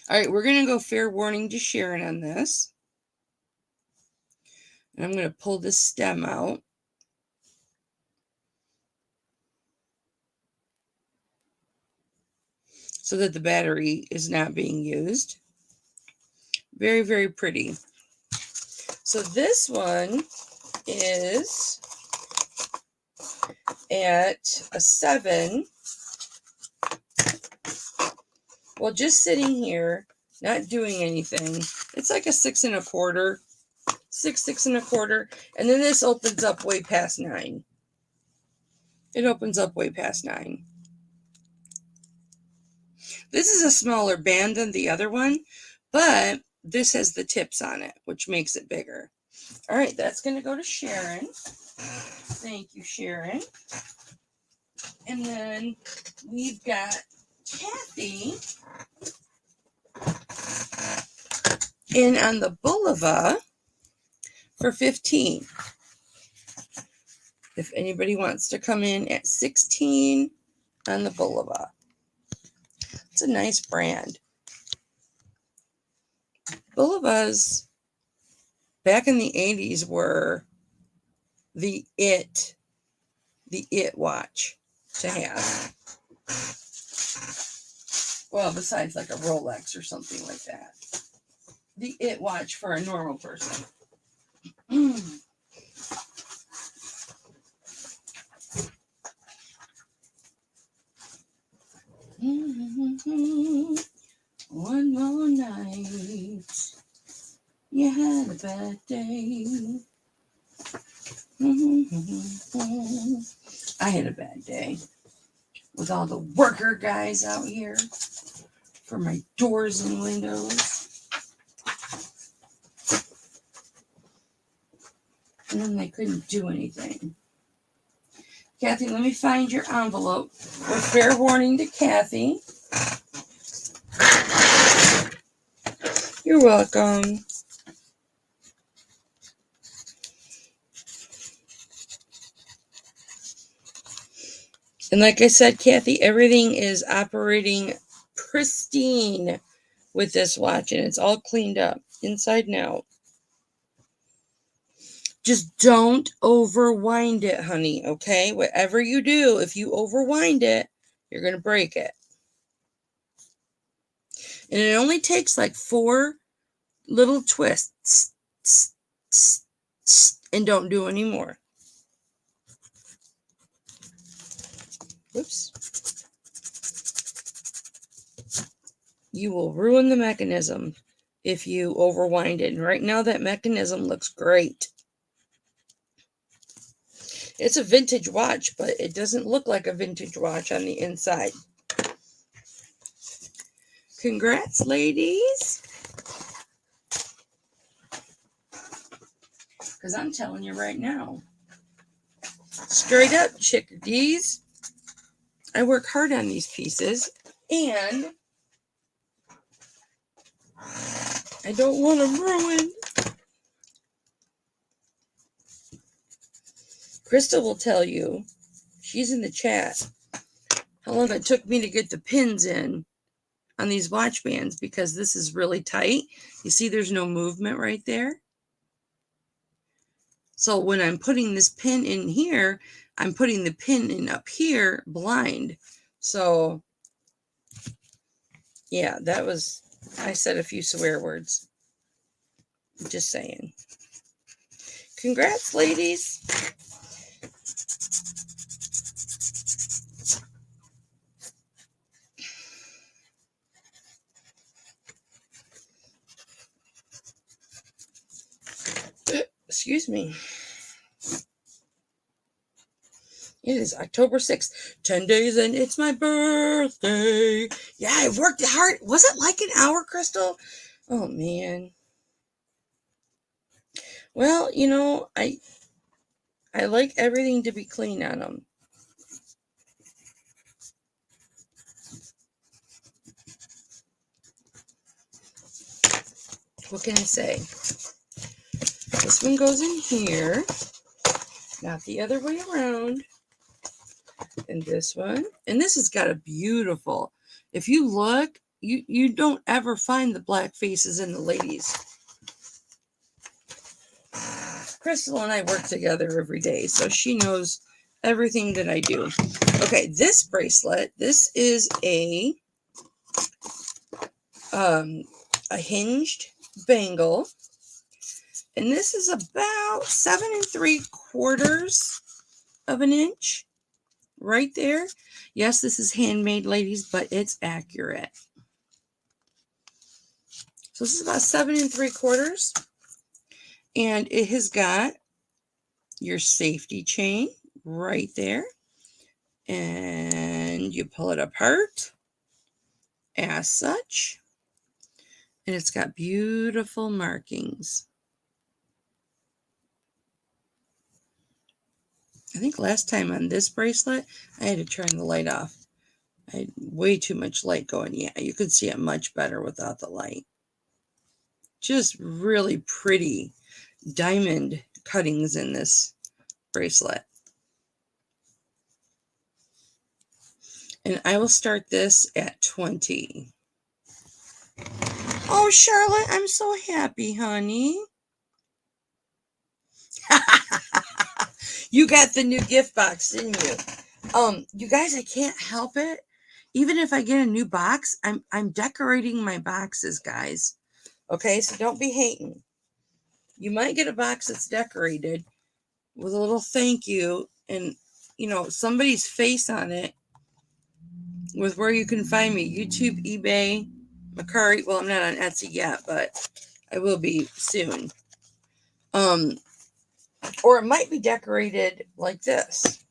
All right, we're going to go fair warning to Sharon on this. And I'm going to pull this stem out. So that the battery is not being used. Very, very pretty. So this one is at a 7. Well, just sitting here, not doing anything. It's like a 6 1/4. 6 1/4. And then this opens up way past 9. It opens up way past 9. This is a smaller band than the other one, but this has the tips on it, which makes it bigger. All right, that's going to go to Sharon. Thank you, Sharon. And then we've got Kathy in on the Boulevard for 15. If anybody wants to come in at 16 on the Boulevard. It's a nice brand. Boulevards back in the 80s were the it watch to have. Well, besides like a Rolex or something like that. The it watch for a normal person. One more night. You had a bad day. I had a bad day with all the worker guys out here for my doors and windows. And then they couldn't do anything. Kathy, let me find your envelope. With fair warning to Kathy. You're welcome. And like I said, Kathy, everything is operating pristine with this watch. And it's all cleaned up inside and out. Just don't overwind it, honey, okay? Whatever you do, if you overwind it, you're going to break it. And it only takes like 4 little twists. And don't do any more. Whoops. You will ruin the mechanism if you overwind it. And right now that mechanism looks great. It's a vintage watch, but it doesn't look like a vintage watch on the inside. Congrats, ladies. Because I'm telling you right now, straight up, chickadees, I work hard on these pieces, and I don't want them ruined. Krista will tell you, she's in the chat, how long it took me to get the pins in on these watch bands because this is really tight. You see there's no movement right there. So when I'm putting this pin in here, I'm putting the pin in up here blind. So yeah, that was, I said a few swear words. Just saying. Congrats, ladies. Excuse me. It is October 6th, 10 days, and it's my birthday. Yeah, I worked hard. Was it like an hour, Crystal? Oh, man. Well, you know, I like everything to be clean on them. What can I say? This one goes in here, not the other way around. And this one. And this has got a beautiful, if you look, you don't ever find the black faces in the ladies. Crystal and I work together every day, so she knows everything that I do. Okay, this bracelet, this is a hinged bangle, and this is about 7 3/4 of an inch right there. Yes, this is handmade, ladies, but it's accurate. So this is about 7 3/4, and it has got your safety chain right there, and you pull it apart as such, and it's got beautiful markings. I think last time on this bracelet, I had to turn the light off. I had way too much light going. Yeah, you could see it much better without the light. Just really pretty diamond cuttings in this bracelet. And I will start this at 20. Oh, Charlotte, I'm so happy, honey. You got the new gift box, didn't you? You guys, I can't help it. Even if I get a new box, I'm decorating my boxes, guys. Okay, so don't be hating. You might get a box that's decorated with a little thank you and, you know, somebody's face on it with where you can find me. YouTube, eBay, Mercari. Well, I'm not on Etsy yet, but I will be soon. Or it might be decorated like this.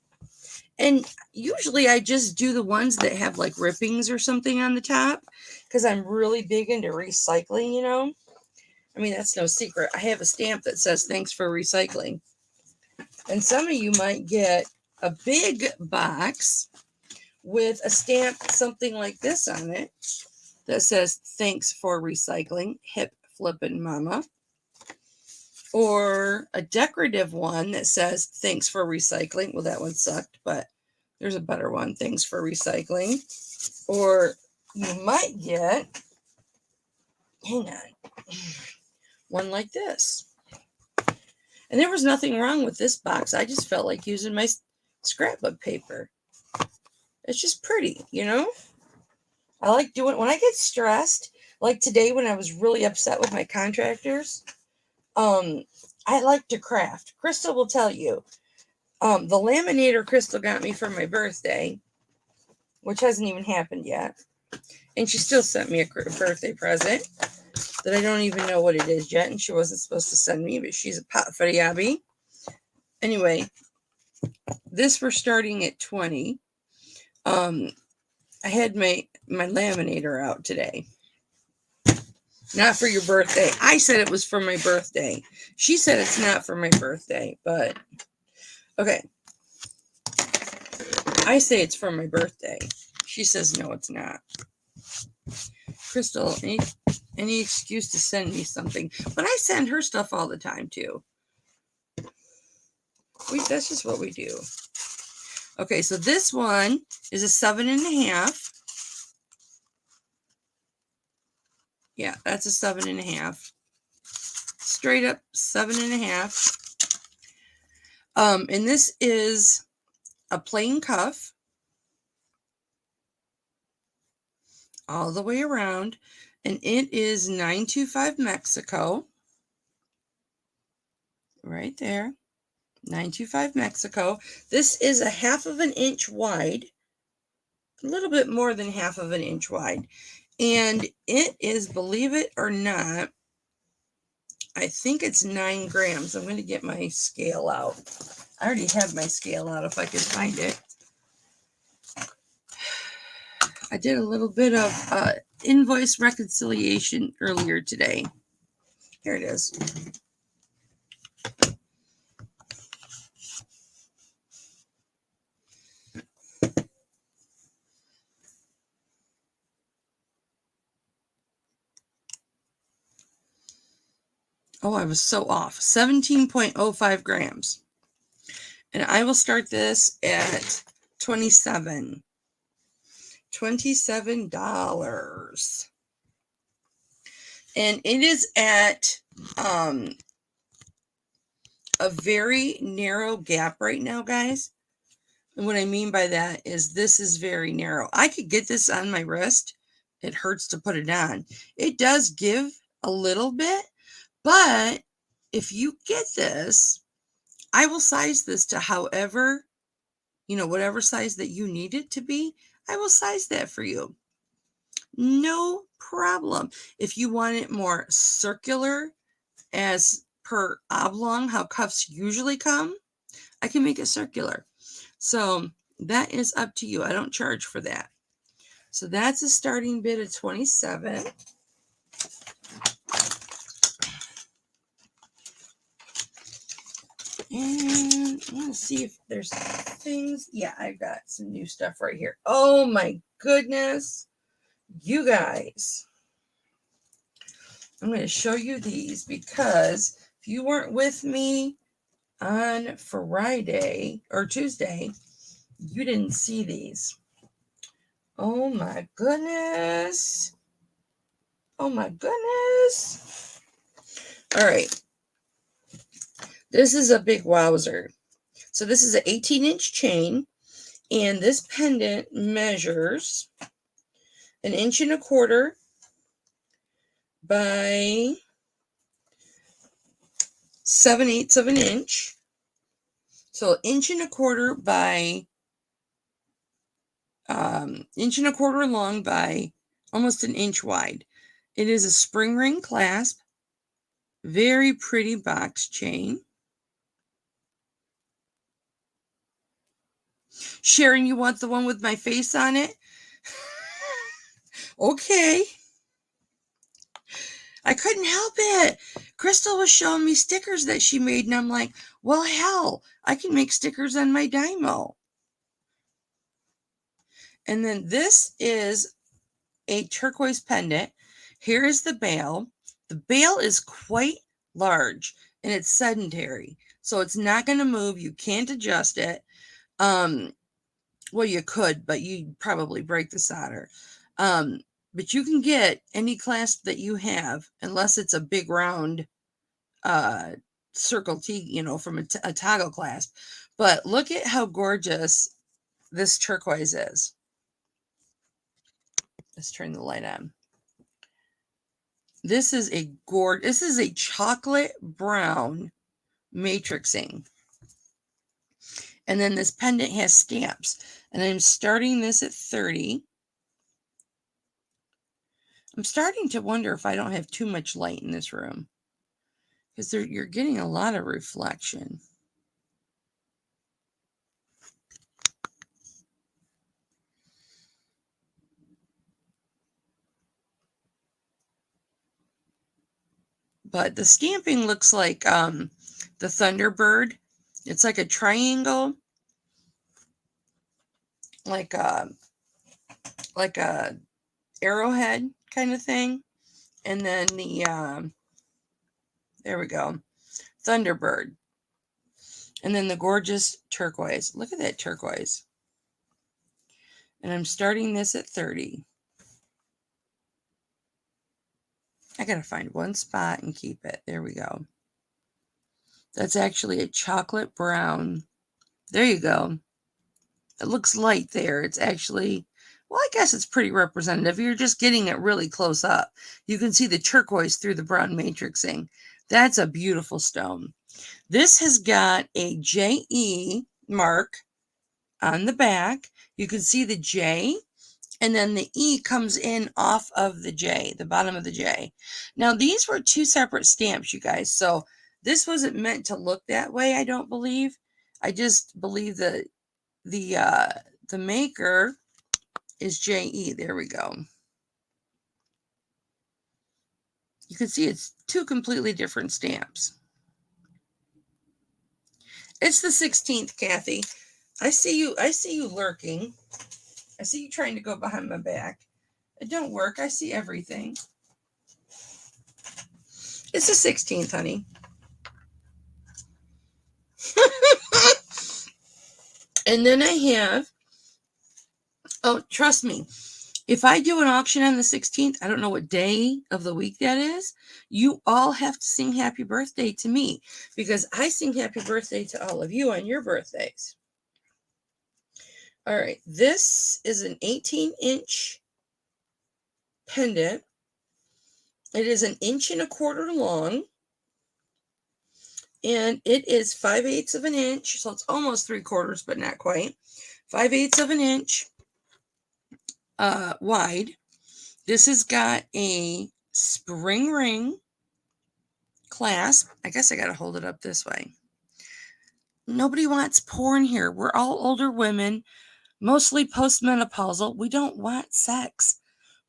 And usually I just do the ones that have like rippings or something on the top because I'm really big into recycling, you know. I mean, that's no secret. I have a stamp that says thanks for recycling. And some of you might get a big box with a stamp, something like this on it that says thanks for recycling, Hipflippinmamma. Or a decorative one that says thanks for recycling. Well, that one sucked, but there's a better one. Thanks for recycling. Or you might get, hang on, one like this. And there was nothing wrong with this box. I just felt like using my scrapbook paper. It's just pretty, you know? I like doing it when I get stressed, like today when I was really upset with my contractors. I like to craft. Crystal will tell you. The laminator Crystal got me for my birthday, which hasn't even happened yet. And she still sent me a birthday present that I don't even know what it is yet. And she wasn't supposed to send me, but she's a pot for the yabby. Anyway, this we're starting at 20. I had my laminator out today. Not for your birthday. I said it was for my birthday. She said it's not for my birthday, but okay. I say it's for my birthday. She says no, it's not. Crystal, any excuse to send me something. But I send her stuff all the time too. That's just what we do. Okay, so this one is a 7.5. Yeah, that's a 7.5. Straight up 7.5. And this is a plain cuff all the way around, and it is 925 Mexico. Right there. 925 Mexico. This is a 1/2 inch wide, a little bit more than 1/2 inch wide. And it is, believe it or not, I think it's 9 grams. I'm going to get my scale out. I already have my scale out if I can find it. I did a little bit of invoice reconciliation earlier today. Here it is. Oh, I was so off. 17.05 grams. And I will start this at $27. $27. And it is at a very narrow gap right now, guys. And what I mean by that is this is very narrow. I could get this on my wrist. It hurts to put it on. It does give a little bit, but if you get this, I will size this to however, whatever size that you need it to be. I will size that for you. No problem. If you want it more circular as per oblong, how cuffs usually come, I can make it circular. So that is up to you. I don't charge for that. So that's a starting bid of 27. And I want to see if there's things. Yeah, I've got some new stuff right here. Oh my goodness. You guys. I'm going to show you these because if you weren't with me on Friday or Tuesday, you didn't see these. Oh my goodness. Oh my goodness. All right. This is a big wowzer. So this is an 18-inch chain, and this pendant measures 1.25 inches by 7/8 of an inch. So 1.25 inches by 1.25 inches long by almost 1 inch wide. It is a spring ring clasp. Very pretty box chain. Sharon, you want the one with my face on it? Okay. I couldn't help it. Crystal was showing me stickers that she made, and I'm like, well, hell, I can make stickers on my Dymo. And then this is a turquoise pendant. Here is the bail. The bail is quite large, and it's sedentary, so it's not going to move. You can't adjust it. Well, you could, but you'd probably break the solder. But you can get any clasp that you have, unless it's a big round circle T, from a toggle clasp. But look at how gorgeous this turquoise is. Let's turn the light on. This is a chocolate brown matrixing. And then this pendant has stamps. And I'm starting this at 30. I'm starting to wonder if I don't have too much light in this room, because you're getting a lot of reflection. But the stamping looks like the Thunderbird. It's like a triangle, like a arrowhead kind of thing. And then there we go, Thunderbird. And then the gorgeous turquoise. Look at that turquoise. And I'm starting this at 30. I gotta find one spot and keep it. There we go. That's actually a chocolate brown. There you go. It looks light there. It's actually, well, I guess it's pretty representative. You're just getting it really close up. You can see the turquoise through the brown matrixing. That's a beautiful stone. This has got a JE mark on the back. You can see the J, and then the E comes in off of the J, the bottom of the J. Now, these were two separate stamps, you guys, so this wasn't meant to look that way, I don't believe. I just believe that the maker is JE. There we go. You can see it's two completely different stamps. It's the 16th, Kathy. I see you lurking. I see you trying to go behind my back. It don't work. I see everything. It's the 16th, honey. And then I have, oh, trust me, if I do an auction on the 16th, I don't know what day of the week that is, you all have to sing happy birthday to me, because I sing happy birthday to all of you on your birthdays. All right, this is an 18-inch pendant. It is 1 1/4 inches long, and it is 5/8 of an inch, so it's almost 3/4, but not quite. 5/8 of an inch wide. This has got a spring ring clasp. I guess I got to hold it up this way. Nobody wants porn here. We're all older women, mostly postmenopausal. We don't want sex.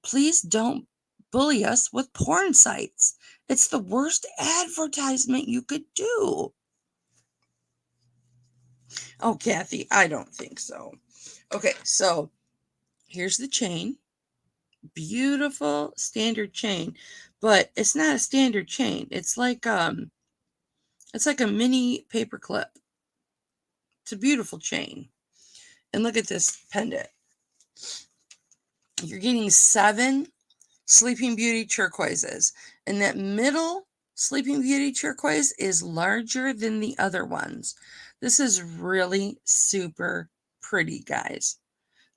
Please don't bully us with porn sites. It's the worst advertisement you could do. Oh, Kathy, I don't think so. Okay, so here's the chain. Beautiful standard chain, but it's not a standard chain. It's like a mini paper clip. It's a beautiful chain. And look at this pendant. You're getting 7 Sleeping Beauty turquoises, and that middle Sleeping Beauty turquoise is larger than the other ones. This is really super pretty, guys.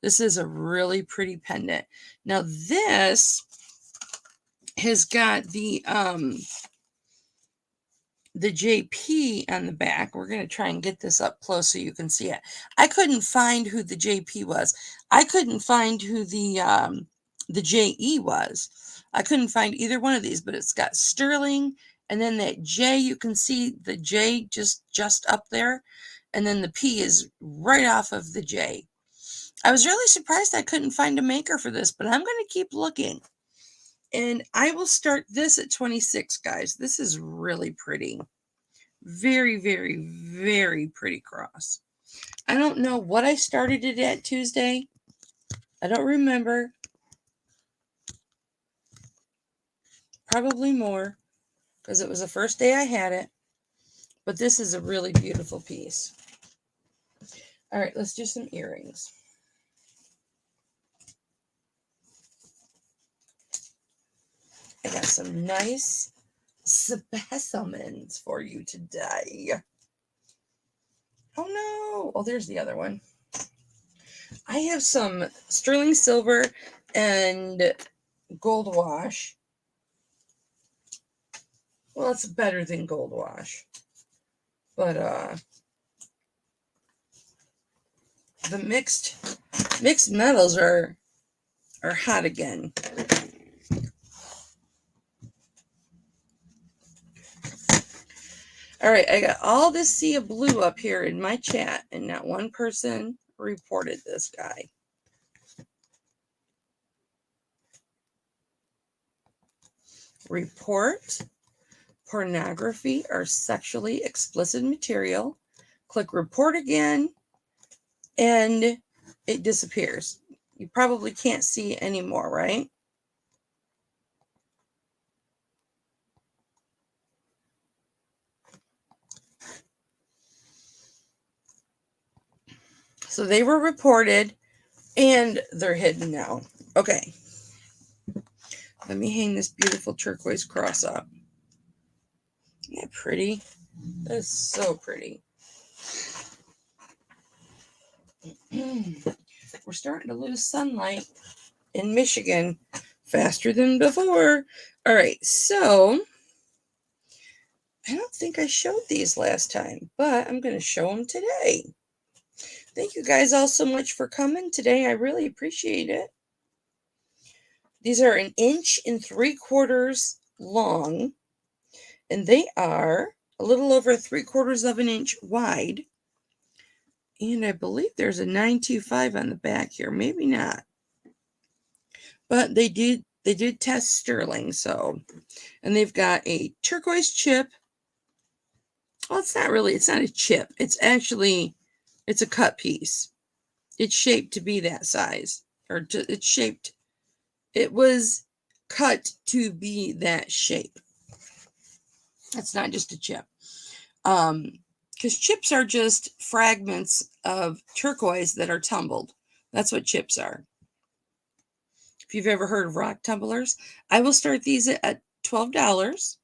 This is a really pretty pendant. Now this has got the JP on the back. We're going to try and get this up close so you can see it. I couldn't find who the JP was. I couldn't find who the JE was. I couldn't find either one of these, but it's got sterling, and then that J, you can see the J just up there, and then the P is right off of the J. I was really surprised I couldn't find a maker for this, but I'm going to keep looking. And I will start this at 26, guys. This is really pretty. Very, very, very pretty cross. I don't know what I started it at Tuesday. I don't remember. Probably more, because it was the first day I had it. But this is a really beautiful piece. All right, let's do some earrings. I got some nice specimens for you today. Oh no! Oh, there's the other one. I have some sterling silver and gold wash. Well, it's better than gold wash. But the mixed metals are hot again. All right, I got all this sea of blue up here in my chat, and not one person reported this guy. Report pornography or sexually explicit material. Click report again, and it disappears. You probably can't see it anymore, right? So they were reported, and they're hidden now. Okay. Let me hang this beautiful turquoise cross up. Isn't that pretty? That is so pretty. We're starting to lose sunlight in Michigan faster than before. All right, so I don't think I showed these last time, but I'm going to show them today. Thank you guys all so much for coming today. I really appreciate it. These are 1 3/4 long, and they are a little over 3/4 of an inch wide. And I believe there's a 925 on the back here. Maybe not. But they did test sterling, so. And they've got a turquoise chip. Well, it's not a chip. It's a cut piece. It's shaped to be that size. It was cut to be that shape. It's not just a chip. Because chips are just fragments of turquoise that are tumbled. That's what chips are. If you've ever heard of rock tumblers, I will start these at $12.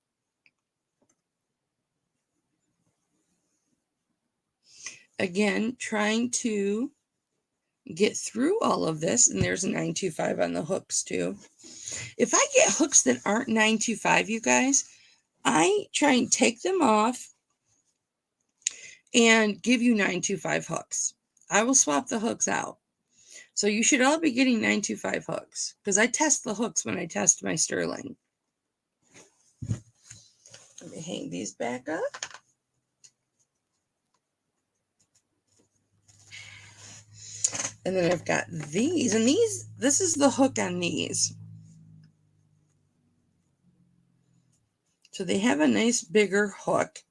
Again, trying to get through all of this, and there's a 925 on the hooks too. If I get hooks that aren't 925, you guys, I try and take them off and give you 925 hooks. I will swap the hooks out. So you should all be getting 925 hooks, because I test the hooks when I test my sterling. Let me hang these back up. And then I've got these, and this is the hook on these. So they have a nice bigger hook.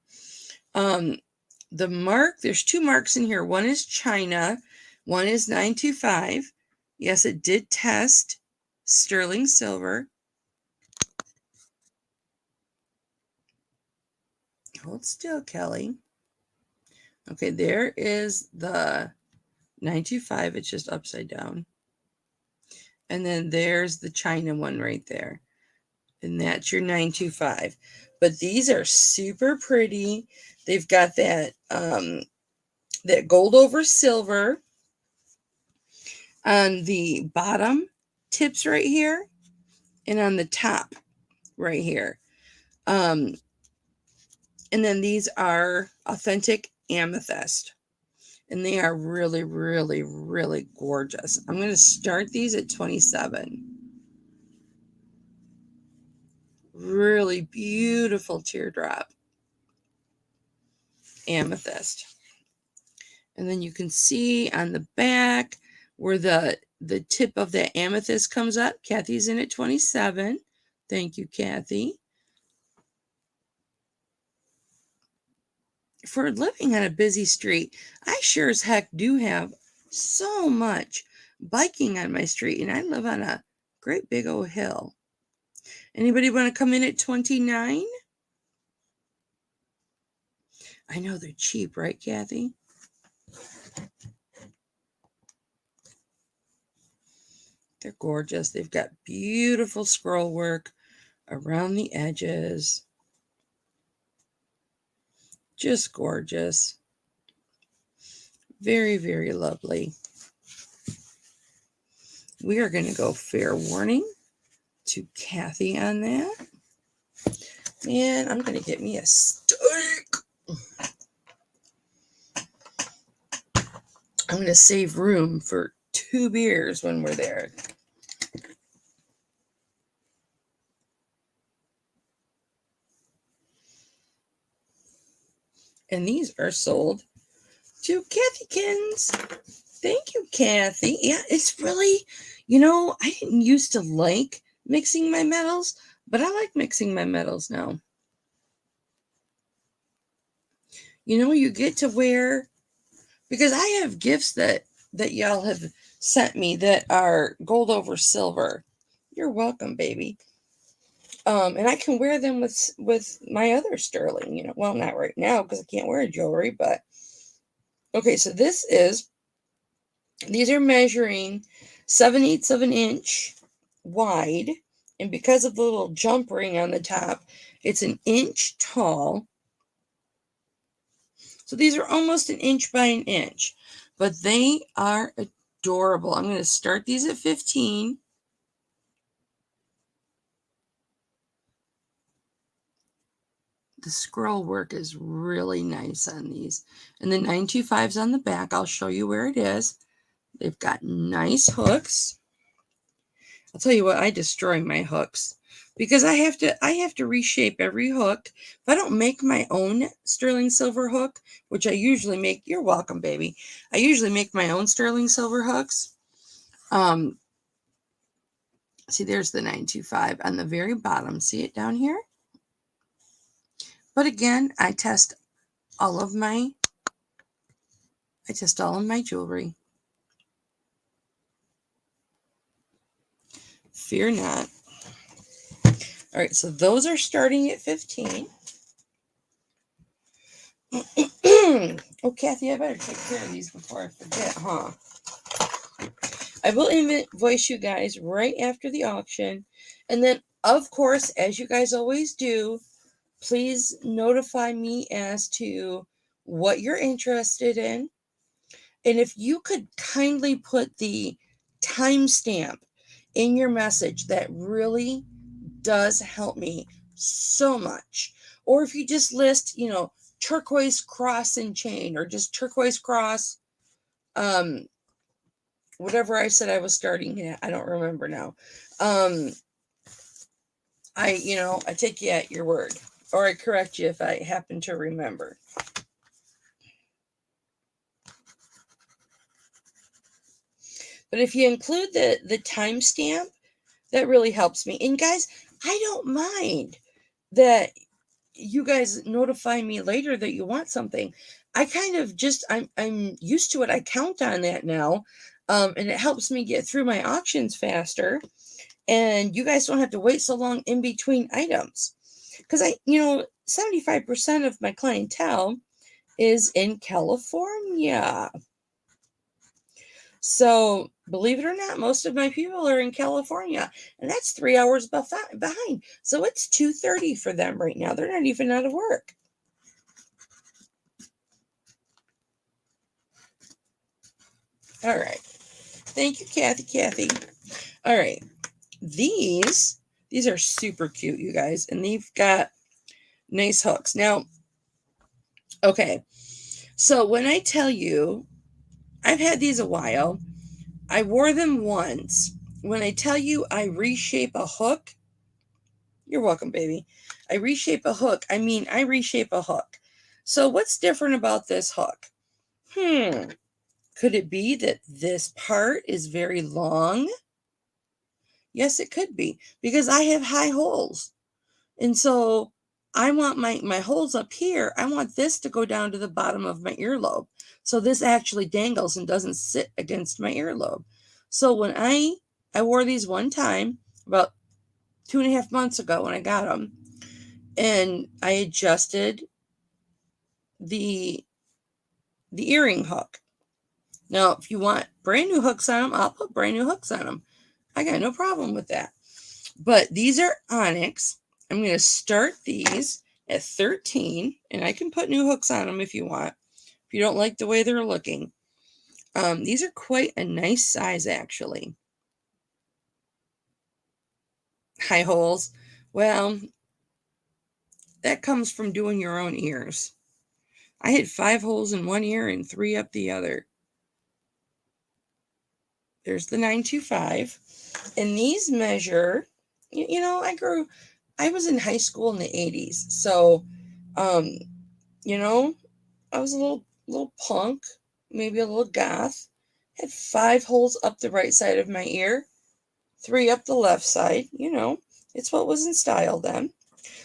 There's 2 marks in here. One is China, one is 925. Yes, it did test sterling silver. Hold still, Kelly. Okay, there is the 925. It's just upside down. And then there's the China one right there. And that's your 925. But these are super pretty. They've got that gold over silver on the bottom tips right here and on the top right here. And then these are authentic amethyst. And they are really, really, really gorgeous. I'm going to start these at 27. Really beautiful teardrop amethyst. And then you can see on the back where the tip of the amethyst comes up. Kathy's in at 27. Thank you, Kathy. For living on a busy street, I sure as heck do have so much biking on my street, and I live on a great big old hill. Anybody want to come in at 29? I know they're cheap, right, Kathy? They're gorgeous. They've got beautiful scroll work around the edges. Just gorgeous. Very, very lovely. We are going to go fair warning to Kathy on that. And I'm going to get me a steak. I'm going to save room for 2 beers when we're there. And these are sold to Kathykins. Thank you, Kathy. Yeah, it's really, I didn't used to like mixing my metals, but I like mixing my metals now. You get to wear, because I have gifts that y'all have sent me that are gold over silver. You're welcome, baby. And I can wear them with my other sterling, well, not right now because I can't wear jewelry, but okay, so these are measuring 7/8 of an inch wide And because of the little jump ring on the top, it's an inch tall. So these are almost an inch by an inch, but they are adorable. I'm going to start these at 15. The scroll work is really nice on these. And the 925's on the back. I'll show you where it is. They've got nice hooks. I'll tell you what, I destroy my hooks because I have to reshape every hook. If I don't make my own sterling silver hook, which I usually make, you're welcome, baby. I usually make my own sterling silver hooks. See, there's the 925 on the very bottom. See it down here? But again, I test all of my jewelry. Fear not. All right, so those are starting at 15. Oh, Kathy, I better take care of these before I forget, huh? I will invoice you guys right after the auction. And then, of course, as you guys always do, please notify me as to what you're interested in. And if you could kindly put the timestamp in your message, that really does help me so much. Or if you just list, turquoise cross and chain, or just turquoise cross, whatever I said I was starting at, I don't remember now. I take you at your word, or I correct you if I happen to remember. But if you include the timestamp, that really helps me. And guys, I don't mind that you guys notify me later that you want something. I kind of I'm used to it. I count on that now. And it helps me get through my auctions faster. And you guys don't have to wait so long in between items. Because 75% of my clientele is in California. So, believe it or not, most of my people are in California, and that's 3 hours behind. So it's 2:30 for them right now. They're not even out of work. All right. Thank you, Kathy. All right. These are super cute, you guys, and they've got nice hooks. Now, okay. So when I tell you, I've had these a while. I wore them once. When I tell you I reshape a hook, you're welcome, baby. I reshape a hook. I mean, I reshape a hook. So what's different about this hook? Could it be that this part is very long? Yes, it could be, because I have high holes. And so I want my holes up here. I want this to go down to the bottom of my earlobe. So this actually dangles and doesn't sit against my earlobe. So when I wore these one time, about 2.5 months ago when I got them, and I adjusted the earring hook. Now, if you want brand new hooks on them, I'll put brand new hooks on them. I got no problem with that. But these are onyx. I'm going to start these at 13, and I can put new hooks on them if you want, if you don't like the way they're looking. These are quite a nice size, actually. High holes. Well, that comes from doing your own ears. I had 5 holes in one ear and 3 up the other. There's the 925. And these measure, I was in high school in the 80s. So, I was a little punk, maybe a little goth. Had 5 holes up the right side of my ear, 3 up the left side. It's what was in style then.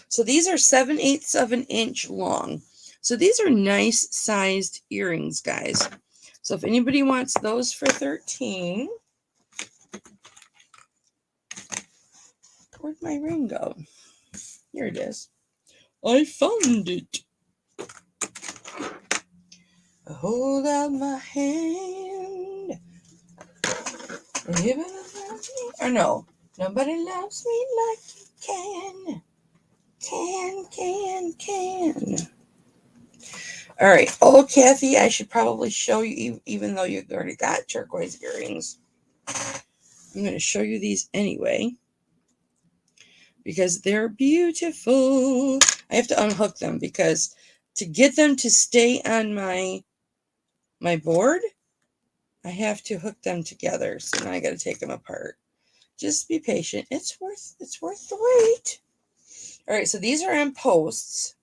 So these are 7/8 of an inch long. So these are nice sized earrings, guys. So if anybody wants those for 13, where'd my ring go? Here it is. I found it. Hold out my hand. Or no. Nobody loves me like you can. Can. All right. Oh, Kathy, I should probably show you, even though you already got turquoise earrings. I'm going to show you these anyway because they're beautiful. I have to unhook them because to get them to stay on my board, I have to hook them together. So now I got to take them apart. Just be patient. It's worth the wait. All right, so these are on posts.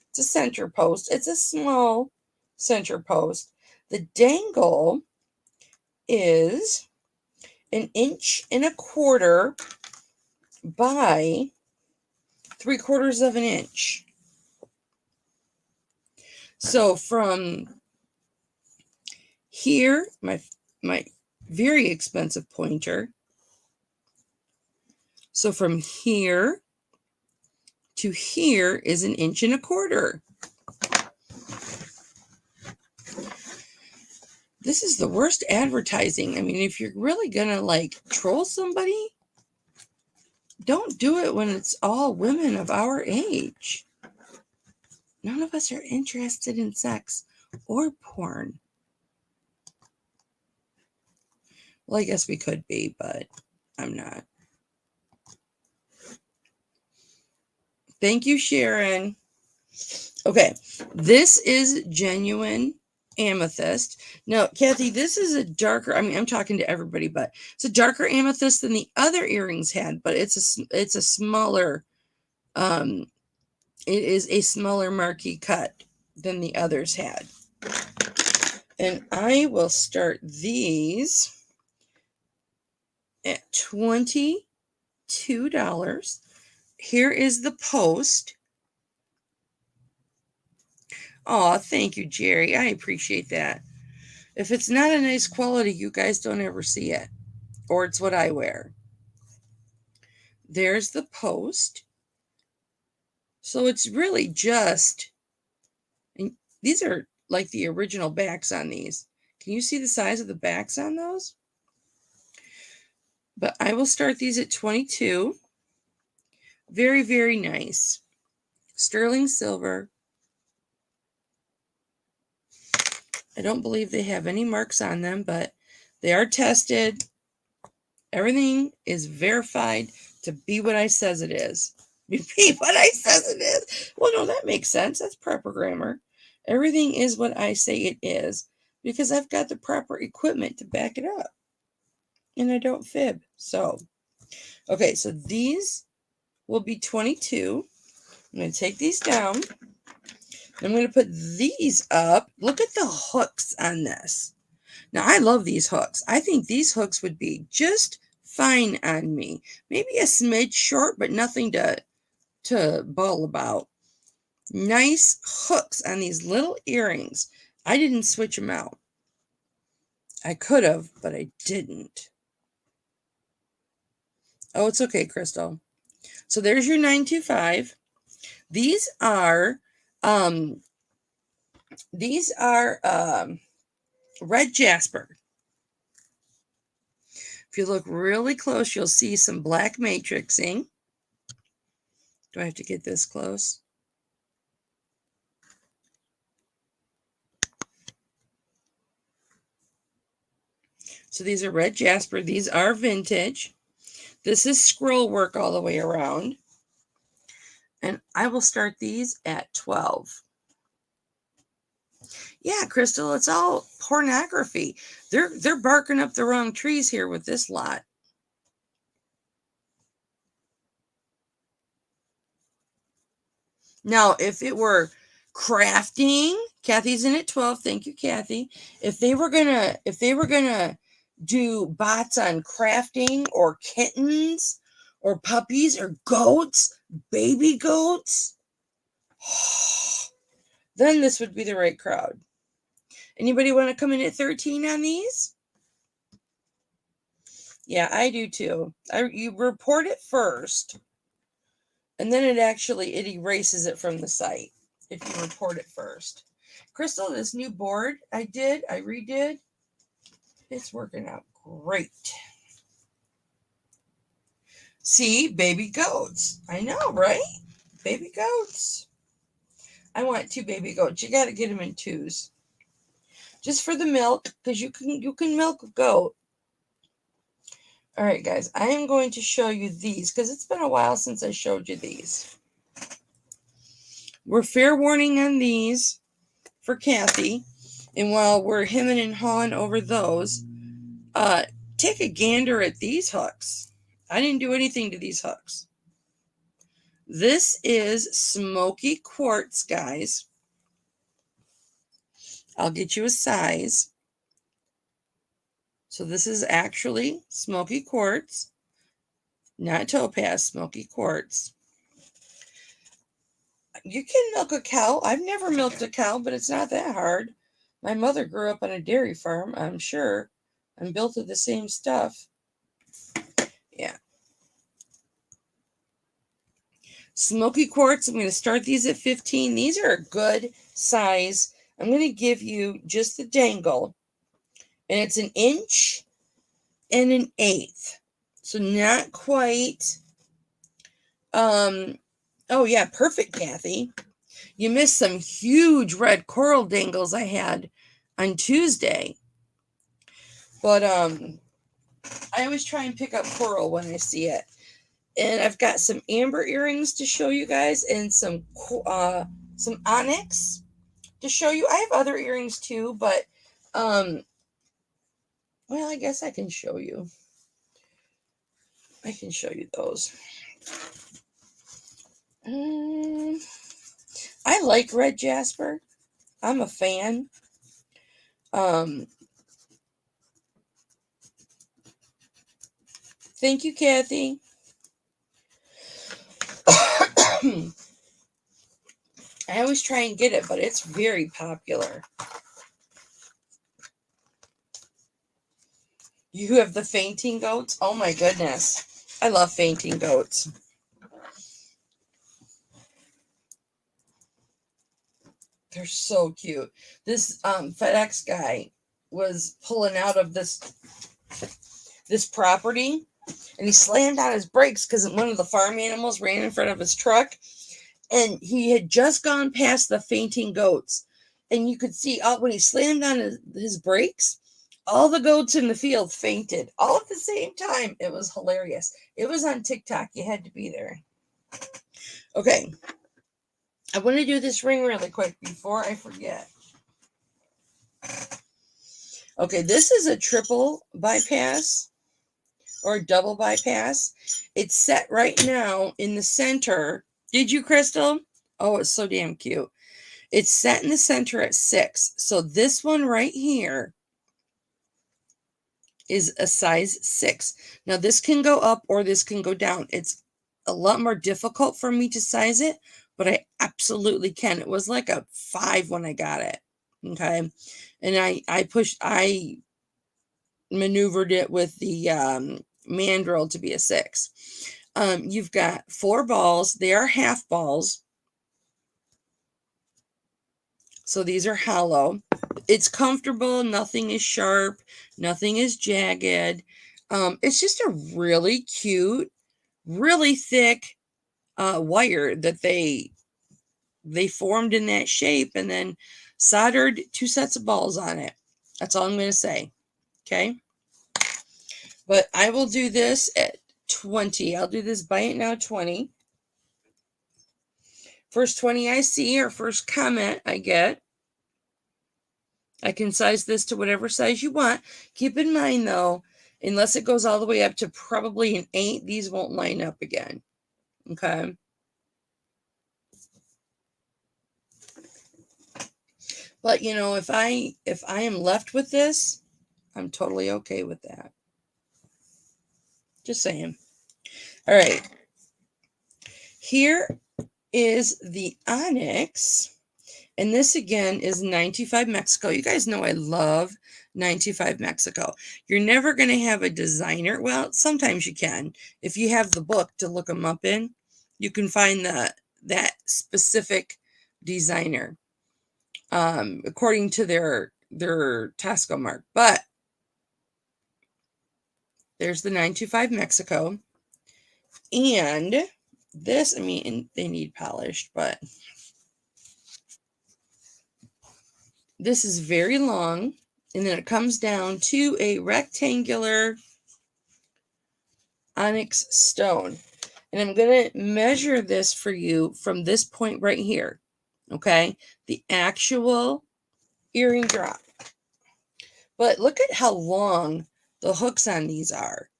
It's a center post. It's a small center post. The dangle is 1.25 inches by 3/4 inches. So from here, my very expensive pointer. So from here to here is 1.25 inches. This is the worst advertising. I mean, if you're really gonna like troll somebody, don't do it when it's all women of our age. None of us are interested in sex or porn. Well, I guess we could be, but I'm not. Thank you, Sharon. Okay, this is genuine amethyst. Now, Kathy, this is a darker, I mean, I'm talking to everybody, but it's a darker amethyst than the other earrings had, but it's a smaller, it is a smaller marquee cut than the others had. And I will start these at $22. Here is the post. Oh, thank you, Jerry. I appreciate that. If it's not a nice quality, you guys don't ever see it. Or it's what I wear. There's the post. So it's really just, and these are like the original backs on these. Can you see the size of the backs on those? But I will start these at 22. Very, very nice. Sterling silver. I don't believe they have any marks on them, but they are tested. Everything is verified to be what I says it is. Be what I says it is. Well, no, that makes sense. That's proper grammar. Everything is what I say it is because I've got the proper equipment to back it up. And I don't fib. So, okay, so these will be 22. I'm going to take these down. I'm going to put these up. Look at the hooks on this. Now, I love these hooks. I think these hooks would be just fine on me. Maybe a smidge short, but nothing to bawl about. Nice hooks on these little earrings. I didn't switch them out. I could have, but I didn't. Oh, it's okay, Crystal. So there's your 925. These are red jasper. If you look really close, you'll see some black matrixing. Do I have to get this close? So these are red jasper. These are vintage. This is scroll work all the way around. And I will start these at 12. Yeah, Crystal, it's all pornography. They're barking up the wrong trees here with this lot. Now, if it were crafting, Kathy's in at 12. Thank you, Kathy. If they were gonna do bots on crafting or kittens or puppies or goats, baby goats, then this would be the right crowd. Anybody want to come in at 13 on these? Yeah, I do too. You report it first, and then it erases it from the site if you report it first. Crystal, this new board I redid, it's working out great. See, baby goats. I know, right? Baby goats. I want 2 baby goats. You got to get them in 2s. Just for the milk, because you can milk a goat. All right, guys, I am going to show you these because it's been a while since I showed you these. We're fair warning on these for Kathy. And while we're hemming and hawing over those, take a gander at these hooks. I didn't do anything to these hooks. This is smoky quartz, guys. I'll get you a size. So this is actually smoky quartz, not topaz, smoky quartz. You can milk a cow. I've never milked a cow, but it's not that hard. My mother grew up on a dairy farm, I'm sure. I'm built of the same stuff. Yeah. Smoky quartz, I'm going to start these at 15. These are a good size. I'm going to give you just the dangle. And it's 1 inch and 1/8. So not quite. Oh yeah, perfect, Kathy. You missed some huge red coral dangles I had on Tuesday. But I always try and pick up coral when I see it. And I've got some amber earrings to show you guys and some onyx to show you. I have other earrings too, but well, I guess I can show you. I can show you those. I like red jasper. I'm a fan. Thank you, Kathy. I always try and get it, but it's very popular. You have the fainting goats? Oh my goodness. I love fainting goats. They're so cute. This FedEx guy was pulling out of this property, and he slammed on his brakes because one of the farm animals ran in front of his truck, and he had just gone past the fainting goats, and you could see when he slammed on his brakes, all the goats in the field fainted all at the same time. It was hilarious. It was on TikTok. You had to be there. Okay. I want to do this ring really quick before I forget. Okay, this is a triple bypass or a double bypass. It's set right now in the center. Did you, Crystal? Oh, it's so damn cute. It's set in the center at 6. So this one right here is a size 6. Now this can go up or this can go down. It's a lot more difficult for me to size it, but I absolutely can. It was like a 5 when I got it. Okay. And I maneuvered it with the mandrel to be a 6. You've got 4 balls. They are half balls. So these are hollow. It's comfortable. Nothing is sharp. Nothing is jagged. It's just a really cute, really thick wire that they formed in that shape and then soldered 2 sets of balls on it. That's all I'm going to say. Okay. But I will do this at 20. I'll do this buy it now 20. First 20 I see or first comment I get. I can size this to whatever size you want. Keep in mind, though, unless it goes all the way up to probably an 8, these won't line up again. Okay? But, you know, if I am left with this, I'm totally okay with that. Just saying. All right. Here is the onyx. And this, again, is 95 Mexico. You guys know I love 95 Mexico. You're never going to have a designer. Well, sometimes you can. If you have the book to look them up in, you can find that specific designer according to their Tasco mark. But there's the 925 Mexico. And this, I mean, they need polished, but this is very long. And then it comes down to a rectangular onyx stone. And I'm going to measure this for you from this point right here. Okay? The actual earring drop. But look at how long the hooks on these are.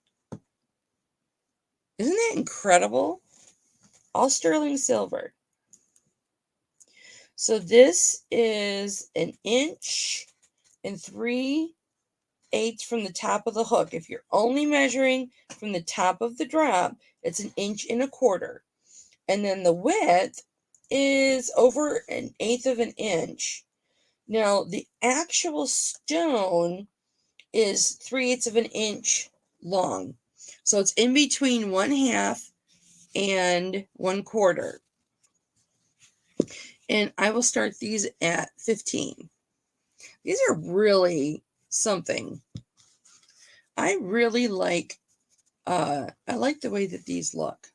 Isn't that incredible? All sterling silver. So this is 1 3/8 inches from the top of the hook. If you're only measuring from the top of the drop, it's 1.25 inches. And then the width is over 1/8 of an inch. Now, the actual stone is 3/8 of an inch long. So it's in between 1/2 and 1/4. And I will start these at 15. These are really something. I really like, I like the way that these look.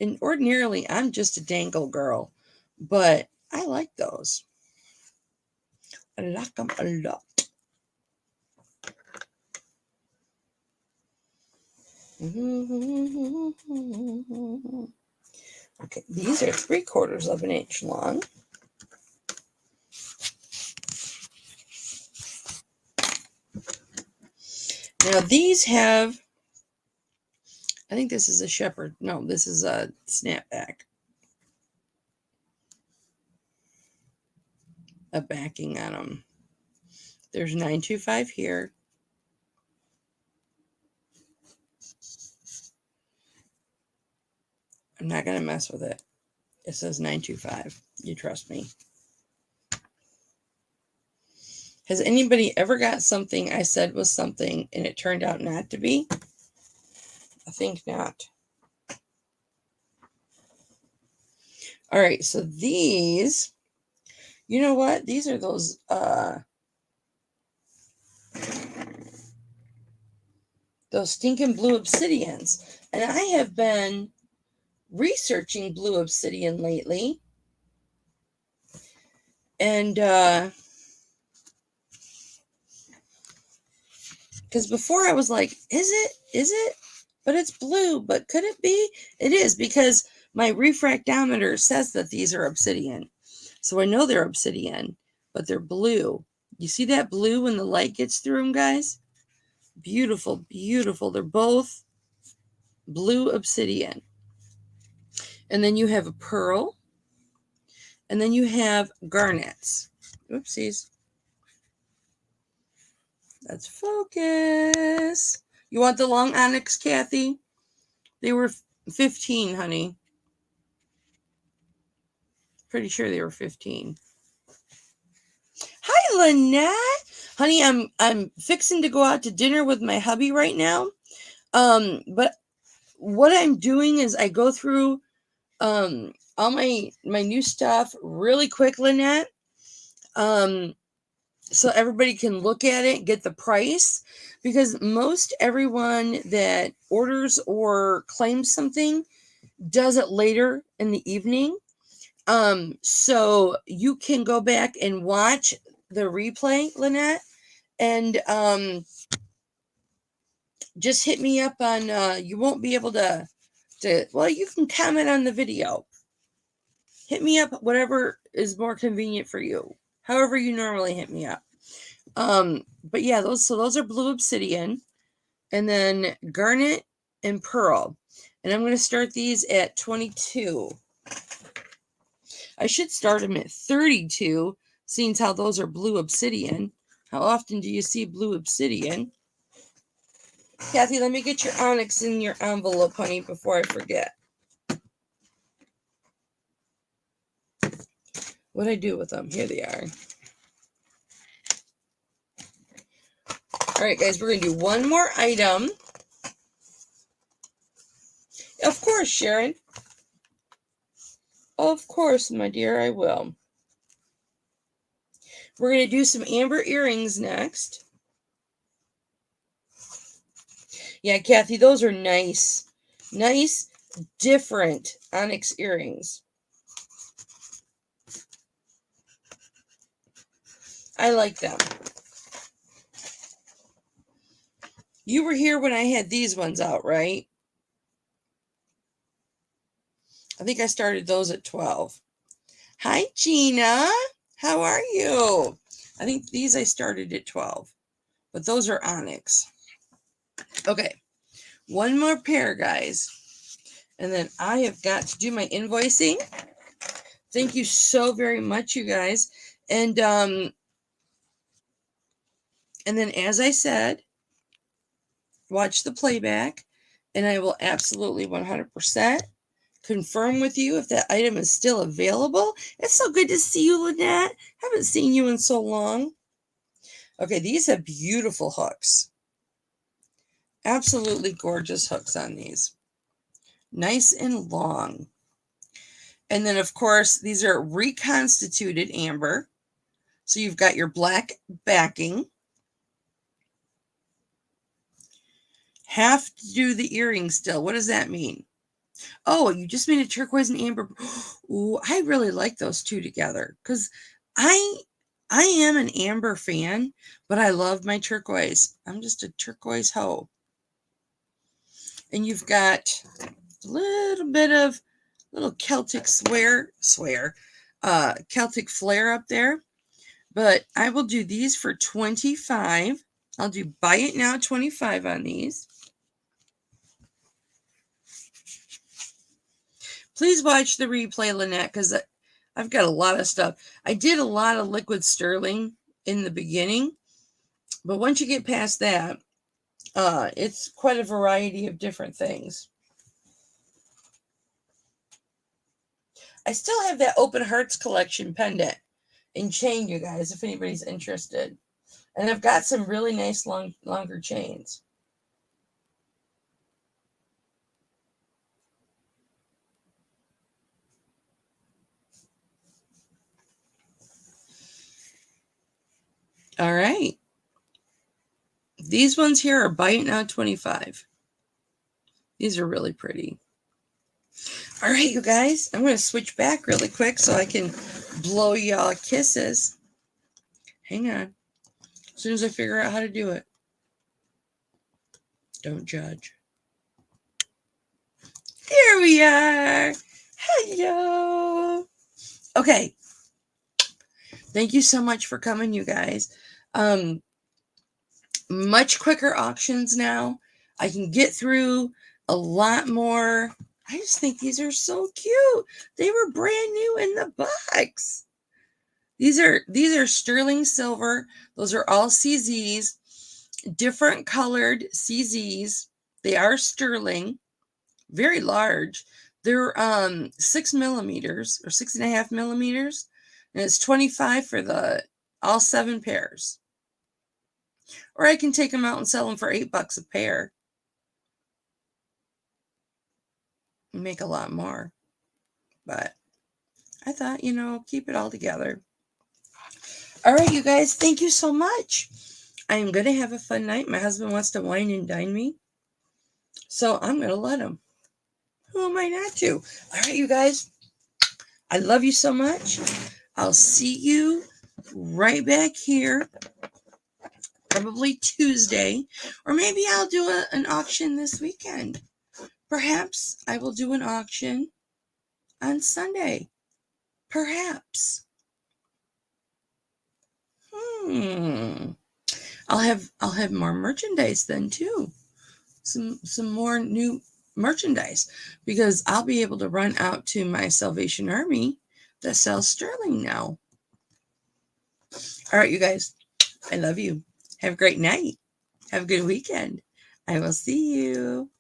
And ordinarily, I'm just a dangle girl, but I like those. I like them a lot. Okay, these are 3/4 of an inch long. Now these have, I think this is a shepherd. No, this is a snapback. A backing on them. There's 925 here. I'm not going to mess with it. It says 925. You trust me. Has anybody ever got something I said was something and it turned out not to be? I think not. All right, so these, you know what? These are those stinking blue obsidians. And I have been researching blue obsidian lately. And because before I was like, is it? But it's blue, but could it be? It is, because my refractometer says that these are obsidian. So I know they're obsidian, but they're blue. You see that blue when the light gets through them, guys? Beautiful, beautiful. They're both blue obsidian. And then you have a pearl. And then you have garnets. Oopsies. Let's focus. You want the long onyx, Kathy? They were 15, honey. Pretty sure they were 15. Hi, Lynette. Honey, I'm fixing to go out to dinner with my hubby right now. But what I'm doing is I go through all my new stuff really quick, Lynette. So everybody can look at it, get the price, because most everyone that orders or claims something does it later in the evening. So you can go back and watch the replay, Lynette, and just hit me up on, you won't be able to, well, you can comment on the video. Hit me up, whatever is more convenient for you, however you normally hit me up. But yeah, those are blue obsidian, and then garnet and pearl. And I'm going to start these at 22. I should start them at 32, seeing how those are blue obsidian. How often do you see blue obsidian? Kathy, let me get your onyx in your envelope, honey, before I forget. What'd I do with them? Here they are. All right, guys, we're going to do one more item. Of course, Sharon. Of course, my dear, I will. We're going to do some amber earrings next. Yeah, Kathy, those are nice. Nice, different onyx earrings. I like them. You were here when I had these ones out, right? I think I started those at 12. Hi, Gina. How are you? I think these I started at 12, but those are onyx. Okay, one more pair, guys. And then I have got to do my invoicing. Thank you so very much, you guys. And then, as I said, watch the playback, and I will absolutely 100% confirm with you if that item is still available. It's so good to see you, Lynette. Haven't seen you in so long. Okay, these have beautiful hooks. Absolutely gorgeous hooks on these. Nice and long. And then, of course, these are reconstituted amber. So you've got your black backing. Have to do the earrings still. What does that mean? Oh, you just made a turquoise and amber. Ooh, I really like those two together because I am an amber fan, but I love my turquoise. I'm just a turquoise hoe. And you've got a little bit of little Celtic Celtic flair up there. But I will do these for $25. I'll do buy it now 25 on these. Please watch the replay, Lynette, because I've got a lot of stuff. I did a lot of liquid sterling in the beginning, but once you get past that, it's quite a variety of different things. I still have that Open Hearts collection pendant in chain, you guys, if anybody's interested. And I've got some really nice longer chains. All right. These ones here are buy it now 25. These are really pretty. All right, you guys, I'm going to switch back really quick so I can blow y'all kisses. Hang on. As soon as I figure out how to do it. Don't judge. Here we are. Hello. Okay. Thank you so much for coming, you guys. Much quicker auctions now. I can get through a lot more. I just think these are so cute. They were brand new in the box. These are sterling silver. Those are all CZs, different colored CZs. They are sterling, very large. They're 6 millimeters or 6.5 millimeters, and it's 25 for all 7 pairs. Or I can take them out and sell them for $8 a pair. Make a lot more. But I thought, keep it all together. All right, you guys, thank you so much. I am going to have a fun night. My husband wants to wine and dine me, so I'm going to let him. Who am I not to? All right, you guys, I love you so much. I'll see you right back here, probably Tuesday, or maybe I'll do an auction this weekend. Perhaps I will do an auction on Sunday. Perhaps. I'll have more merchandise then too. Some more new merchandise, because I'll be able to run out to my Salvation Army that sells sterling now. All right, you guys, I love you. Have a great night. Have a good weekend. I will see you.